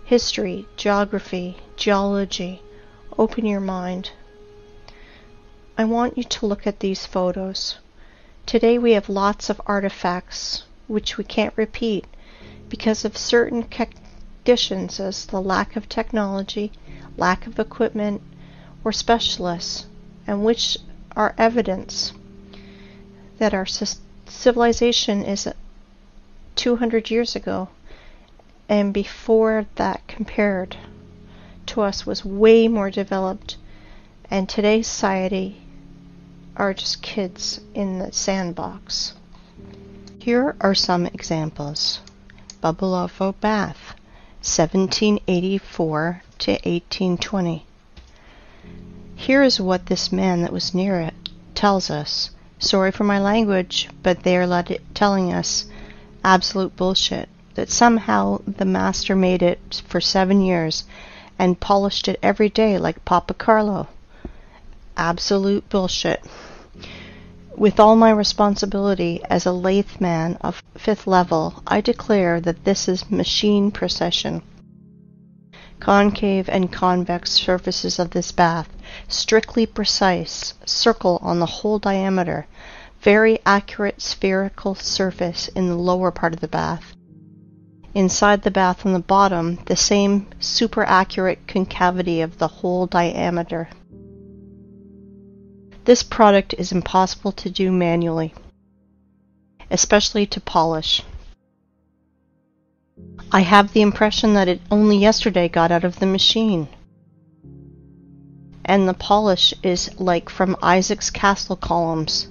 history, geography, geology. Open your mind. I want you to look at these photos. Today we have lots of artifacts which we can't repeat because of certain conditions as the lack of technology, lack of equipment, or specialists, and which are evidence that our civilization is 200 years ago, and before that compared to us was way more developed, and today's society are just kids in the sandbox. Here are some examples. Bubbleovo Bath, 1784 to 1820. Here is what this man that was near it tells us. Sorry for my language, but they are telling us absolute bullshit. That somehow the master made it for 7 years and polished it every day like Papa Carlo. Absolute bullshit. With all my responsibility as a lathe man of 5th level, I declare that this is machine precision. Concave and convex surfaces of this bath, strictly precise, circle on the whole diameter, very accurate spherical surface in the lower part of the bath. Inside the bath on the bottom, the same super accurate concavity of the whole diameter. This product is impossible to do manually, especially to polish. I have the impression that it only yesterday got out of the machine. And the polish is like from Isaac's castle columns.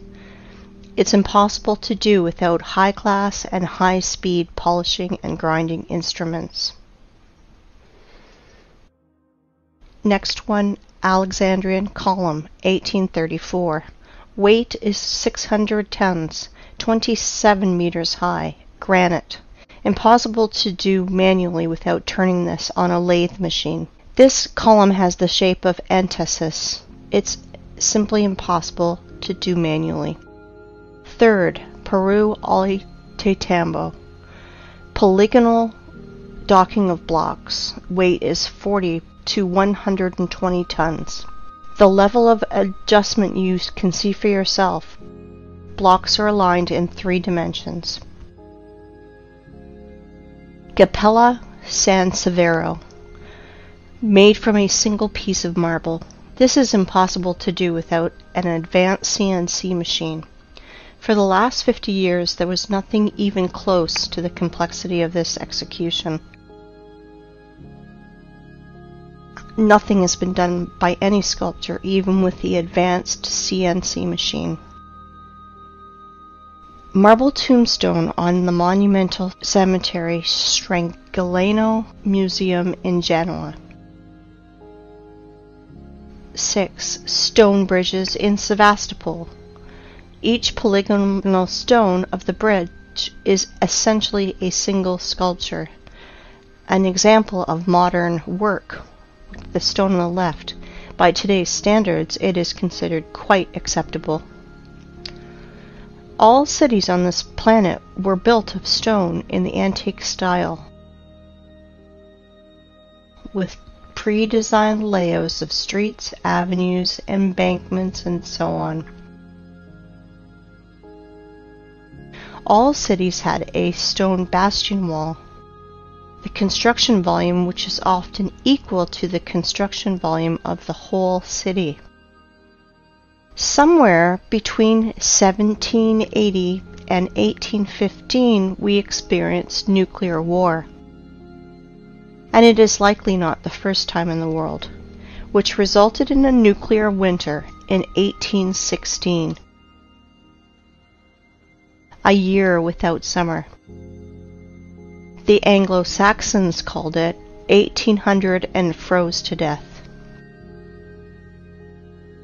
It's impossible to do without high-class and high-speed polishing and grinding instruments. Next one, Alexandrian column, 1834. Weight is 600 tons, 27 meters high, granite. Impossible to do manually without turning this on a lathe machine. This column has the shape of antithesis. It's simply impossible to do manually. Third, Peru Ollantaytambo. Polygonal docking of blocks. Weight is 40 to 120 tons. The level of adjustment you can see for yourself. Blocks are aligned in 3 dimensions. Capella San Severo. Made from a single piece of marble. This is impossible to do without an advanced CNC machine. For the last 50 years, there was nothing even close to the complexity of this execution. Nothing has been done by any sculptor, even with the advanced CNC machine. Marble tombstone on the monumental cemetery Strangolano Museum in Genoa. 6. Stone bridges in Sevastopol. Each polygonal stone of the bridge is essentially a single sculpture. An example of modern work. The stone on the left. By today's standards, it is considered quite acceptable. All cities on this planet were built of stone in the antique style, with pre-designed layouts of streets, avenues, embankments, and so on. All cities had a stone bastion wall. The construction volume, which is often equal to the construction volume of the whole city. Somewhere between 1780 and 1815 we experienced nuclear war. And it is likely not the first time in the world, which resulted in a nuclear winter in 1816. A year without summer. The Anglo-Saxons called it 1800 and froze to death.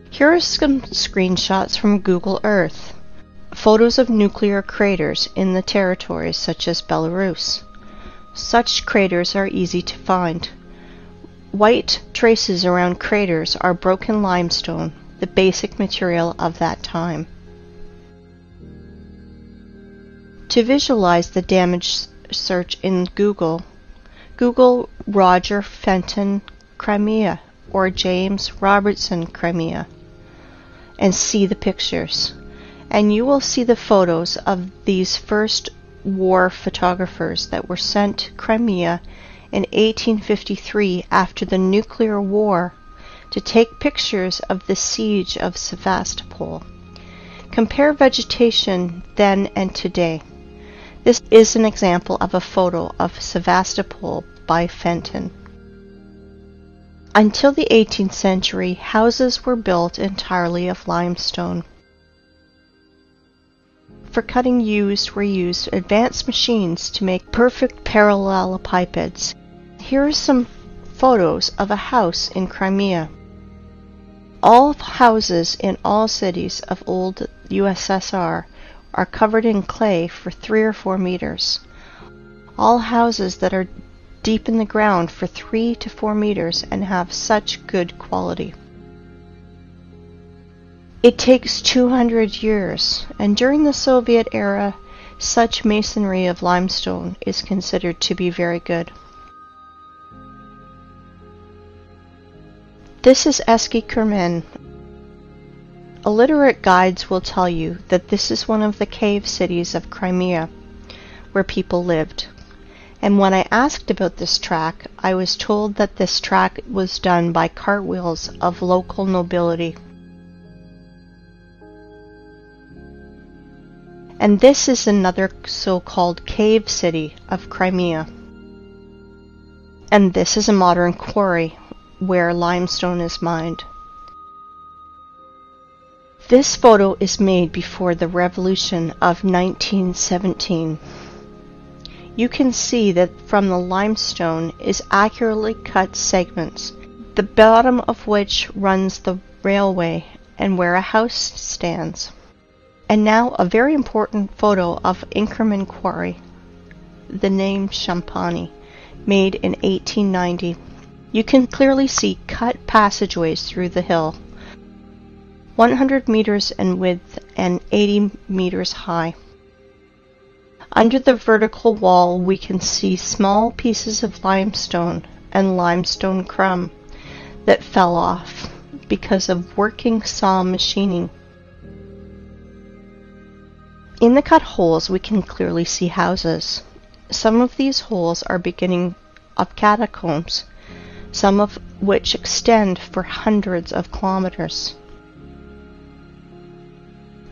Here are some screenshots from Google Earth. Photos of nuclear craters in the territories such as Belarus. Such craters are easy to find. White traces around craters are broken limestone, the basic material of that time. To visualize the damage, search in Google Roger Fenton Crimea or James Robertson Crimea and see the pictures. And you will see the photos of these first war photographers that were sent to Crimea in 1853 after the nuclear war to take pictures of the siege of Sevastopol. Compare vegetation then and today. This is an example of a photo of Sevastopol by Fenton. Until the 18th century, houses were built entirely of limestone. for cutting were used advanced machines to make perfect parallelepipeds. Here are some photos of a house in Crimea. All houses in all cities of old USSR are covered in clay for 3 or 4 meters. All houses that are deep in the ground for 3 to 4 meters and have such good quality. It takes 200 years, and during the Soviet era, such masonry of limestone is considered to be very good. This is Eski Kermen. Illiterate guides will tell you that this is one of the cave cities of Crimea, where people lived. And when I asked about this track, I was told that this track was done by cartwheels of local nobility. And this is another so-called cave city of Crimea. And this is a modern quarry where limestone is mined. This photo is made before the revolution of 1917. You can see that from the limestone is accurately cut segments, the bottom of which runs the railway and where a house stands. And now a very important photo of Inkerman Quarry, the name Champagne, made in 1890. You can clearly see cut passageways through the hill, 100 meters in width and 80 meters high. Under the vertical wall we can see small pieces of limestone and limestone crumb that fell off because of working saw machining. In the cut holes we can clearly see houses. Some of these holes are beginning of catacombs, some of which extend for hundreds of kilometers.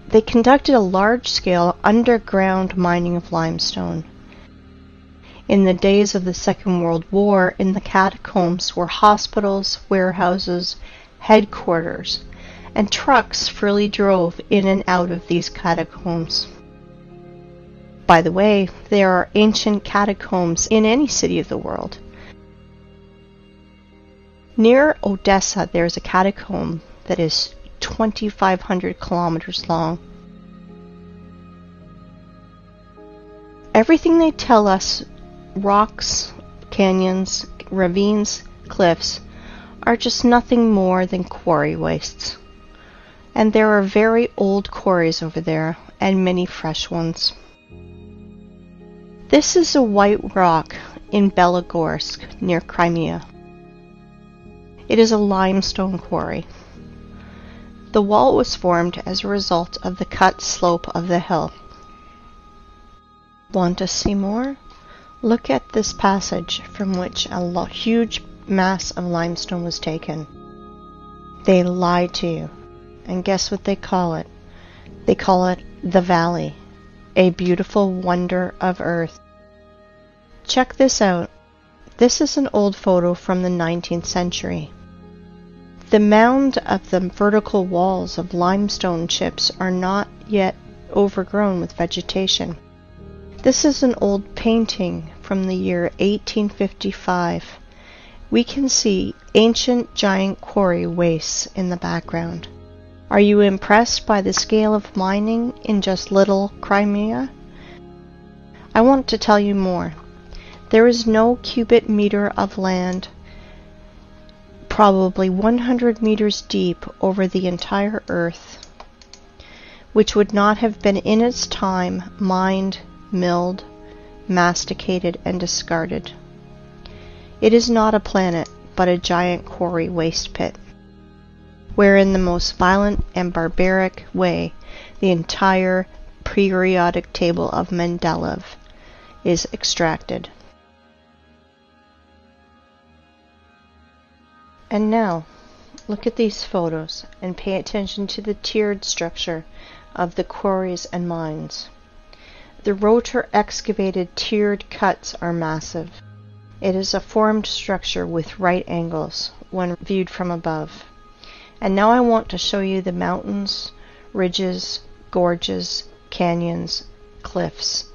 They conducted a large-scale underground mining of limestone. In the days of the Second World War, in the catacombs were hospitals, warehouses, headquarters, and trucks freely drove in and out of these catacombs. By the way, there are ancient catacombs in any city of the world. Near Odessa, there is a catacomb that is 2,500 kilometers long. Everything they tell us, rocks, canyons, ravines, cliffs, are just nothing more than quarry wastes. And there are very old quarries over there, and many fresh ones. This is a white rock in Belogorsk, near Crimea. It is a limestone quarry. The wall was formed as a result of the cut slope of the hill. Want to see more? Look at this passage from which a huge mass of limestone was taken. They lied to you. And guess what they call it? They call it the Valley, a beautiful wonder of earth. Check this out. This is an old photo from the 19th century. The mound of the vertical walls of limestone chips are not yet overgrown with vegetation. This is an old painting from the year 1855. We can see ancient giant quarry wastes in the background. Are you impressed by the scale of mining in just little Crimea? I want to tell you more. There is no cubic meter of land, probably 100 meters deep over the entire earth, which would not have been in its time mined, milled, masticated, and discarded. It is not a planet, but a giant quarry waste pit, where in the most violent and barbaric way the entire periodic table of Mendeleev is extracted. And now, look at these photos and pay attention to the tiered structure of the quarries and mines. The rotor excavated tiered cuts are massive. It is a formed structure with right angles when viewed from above. And now I want to show you the mountains, ridges, gorges, canyons, cliffs,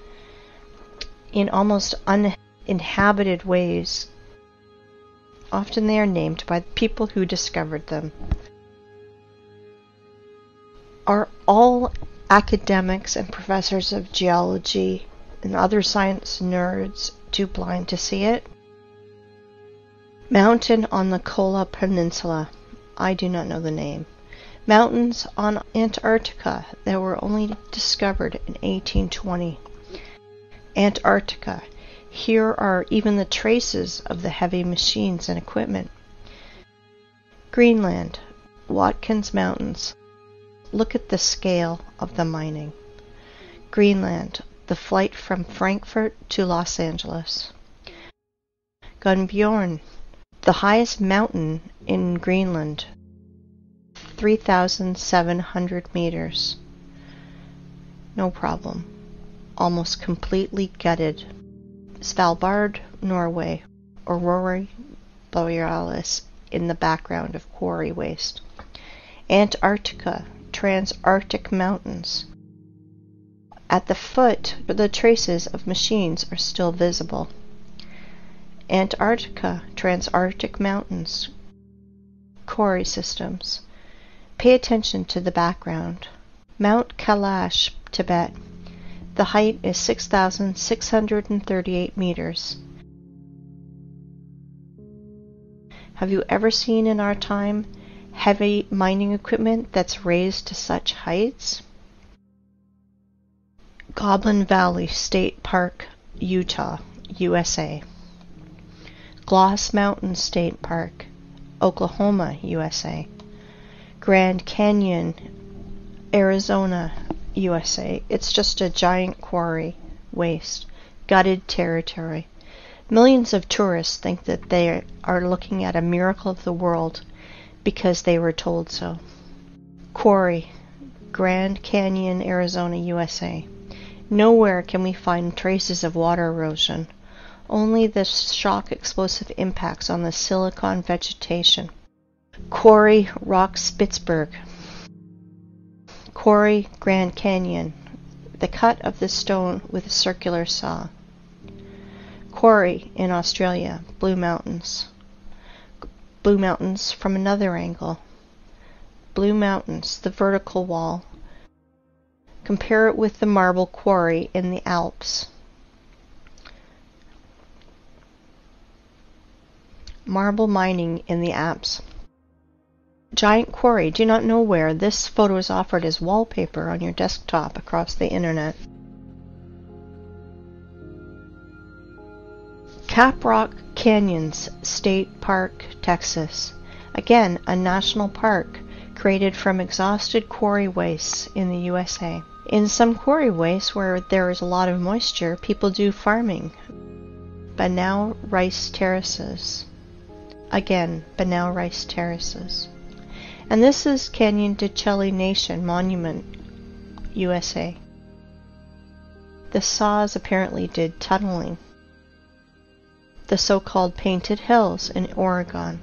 in almost uninhabited ways. Often they are named by the people who discovered them. Are all academics and professors of geology and other science nerds too blind to see it? Mountain on the Kola Peninsula. I do not know the name. Mountains on Antarctica that were only discovered in 1820. Antarctica. Here are even the traces of the heavy machines and equipment. Greenland. Watkins Mountains. Look at the scale of the mining. Greenland. The flight from Frankfurt to Los Angeles. Gunbjorn. The highest mountain in Greenland. 3,700 meters. No problem. Almost completely gutted. Svalbard, Norway. Aurora Borealis in the background of quarry waste. Antarctica, Transantarctic Mountains. At the foot, the traces of machines are still visible. Antarctica, Transantarctic Mountains. Quarry systems. Pay attention to the background. Mount Kailash, Tibet. The height is 6,638 meters. Have you ever seen in our time heavy mining equipment that's raised to such heights? Goblin Valley State Park, Utah, USA. Gloss Mountain State Park, Oklahoma, USA. Grand Canyon, Arizona, USA. It's just a giant quarry, waste, gutted territory. Millions of tourists think that they are looking at a miracle of the world because they were told so. Quarry, Grand Canyon, Arizona, USA. Nowhere can we find traces of water erosion, only the shock explosive impacts on the silicon vegetation. Quarry, Rock Spitzberg. Quarry, Grand Canyon. The cut of the stone with a circular saw. Quarry in Australia, Blue Mountains. Blue Mountains from another angle. Blue Mountains, the vertical wall. Compare it with the marble quarry in the Alps. Marble mining in the Alps. Giant quarry. Do not know where. This photo is offered as wallpaper on your desktop across the internet. Caprock Canyons State Park, Texas. Again, a national park created from exhausted quarry wastes in the USA. In some quarry wastes where there is a lot of moisture, people do farming. Banao rice terraces. Again, Banao rice terraces. And this is Canyon de Chelly Nation Monument, USA. The saws apparently did tunneling. The so-called Painted Hills in Oregon.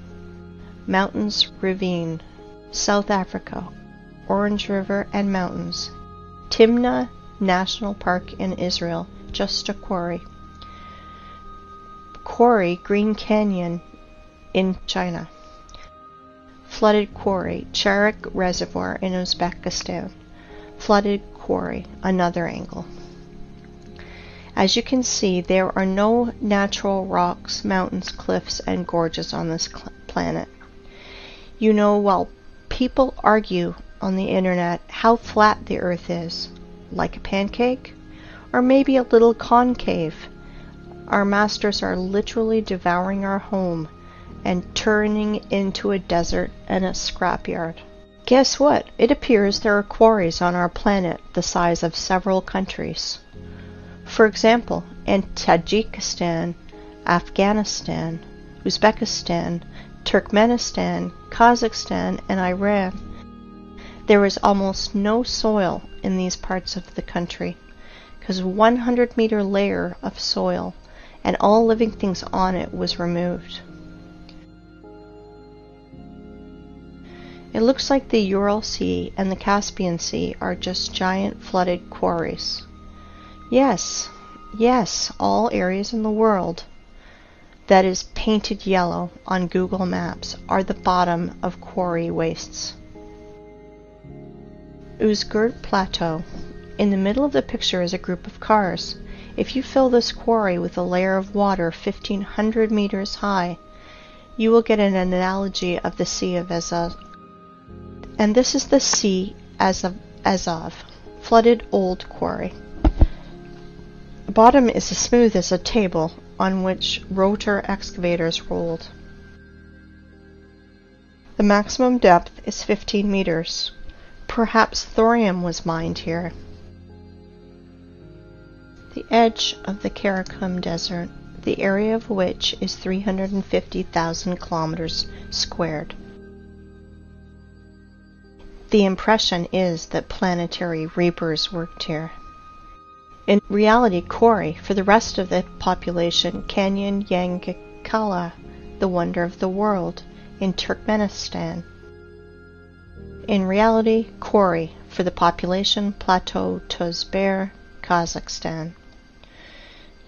Mountains Ravine, South Africa. Orange River and Mountains. Timna National Park in Israel, just a quarry. Quarry, Green Canyon in China. Flooded quarry, Charak Reservoir in Uzbekistan. Flooded quarry, another angle. As you can see, there are no natural rocks, mountains, cliffs, and gorges on this planet. You know, while people argue on the internet how flat the Earth is, like a pancake, or maybe a little concave, our masters are literally devouring our home and turning into a desert and a scrapyard. Guess what? It appears there are quarries on our planet the size of several countries. For example, in Tajikistan, Afghanistan, Uzbekistan, Turkmenistan, Kazakhstan, and Iran, there is almost no soil in these parts of the country, because a 100-meter layer of soil and all living things on it was removed. It looks like the Ural Sea and the Caspian Sea are just giant flooded quarries. Yes, all areas in the world that is painted yellow on Google Maps are the bottom of quarry wastes. Uzgurt Plateau. In the middle of the picture is a group of cars. If you fill this quarry with a layer of water 1,500 meters high, you will get an analogy of the Sea of Azov. And this is the Sea Azov, flooded old quarry. The bottom is as smooth as a table on which rotor excavators rolled. The maximum depth is 15 meters. Perhaps thorium was mined here. The edge of the Karakum Desert, the area of which is 350,000 kilometers squared. The impression is that planetary reapers worked here. In reality, quarry, for the rest of the population, Canyon Yangakala, the wonder of the world, in Turkmenistan. In reality, quarry, for the population, Plateau Tozber, Kazakhstan.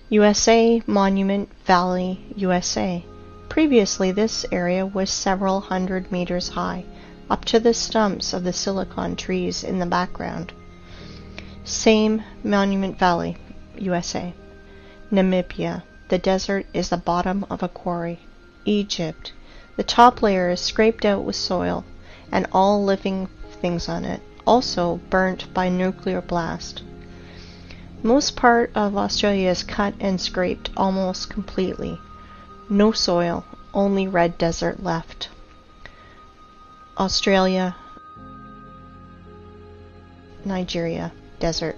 USA Monument Valley, USA. Previously, this area was several hundred meters high, up to the stumps of the silicon trees in the background. Same Monument Valley, USA. Namibia. The desert is the bottom of a quarry. Egypt. The top layer is scraped out with soil and all living things on it, also burnt by nuclear blast. Most part of Australia is cut and scraped almost completely. No soil, only red desert left. Australia, Nigeria, desert.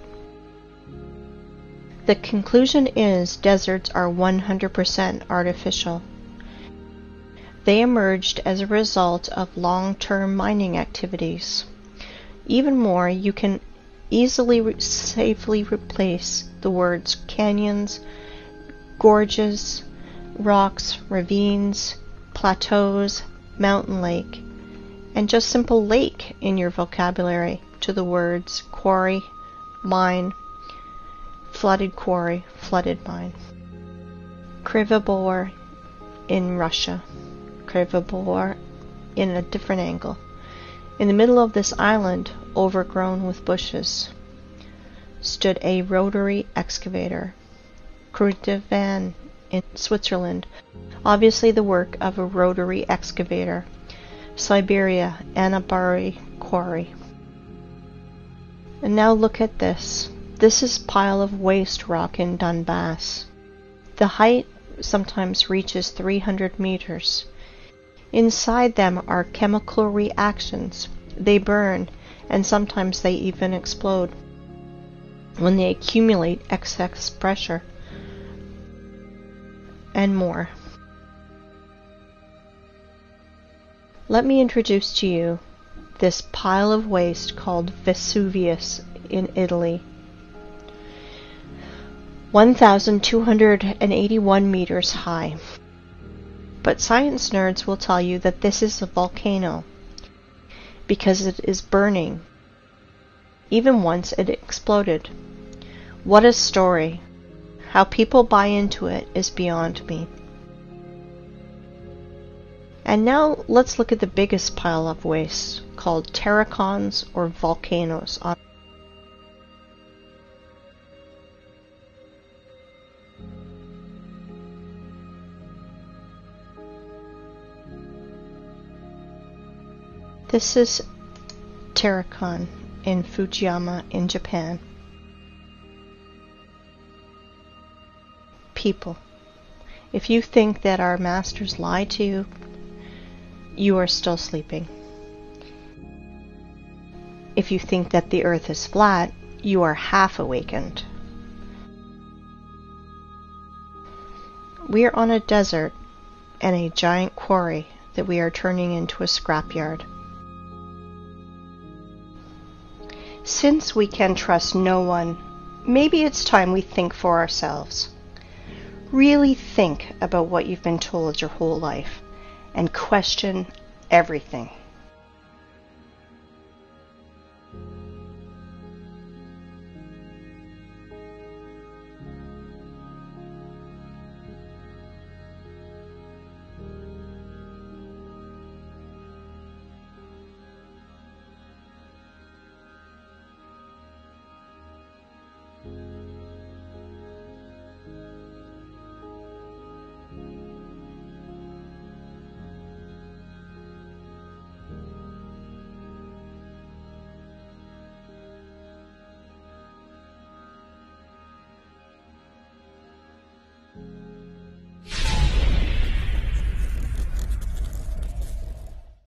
The conclusion is deserts are 100% artificial. They emerged as a result of long-term mining activities. Even more, you can easily safely replace the words canyons, gorges, rocks, ravines, plateaus, mountain lake, and just simple lake in your vocabulary to the words quarry, mine, flooded quarry, flooded mine. Krivobor in Russia. Krivobor in a different angle. In the middle of this island, overgrown with bushes, stood a rotary excavator. Kruitvann in Switzerland, obviously the work of a rotary excavator. Siberia, Anabari quarry. And now look at this. This is pile of waste rock in Donbass. The height sometimes reaches 300 meters. Inside them are chemical reactions. They burn, and sometimes they even explode when they accumulate excess pressure, and more. Let me introduce to you this pile of waste called Vesuvius in Italy. 1,281 meters high. But science nerds will tell you that this is a volcano because it is burning. Even once it exploded. What a story. How people buy into it is beyond me. And now let's look at the biggest pile of waste called terracons or volcanoes. This is Terracon in Fujiyama in Japan. People, if you think that our masters lie to you, you are still sleeping. If you think that the earth is flat, you are half awakened. We are on a desert and a giant quarry that we are turning into a scrapyard. Since we can trust no one, maybe it's time we think for ourselves. Really think about what you've been told your whole life and question everything.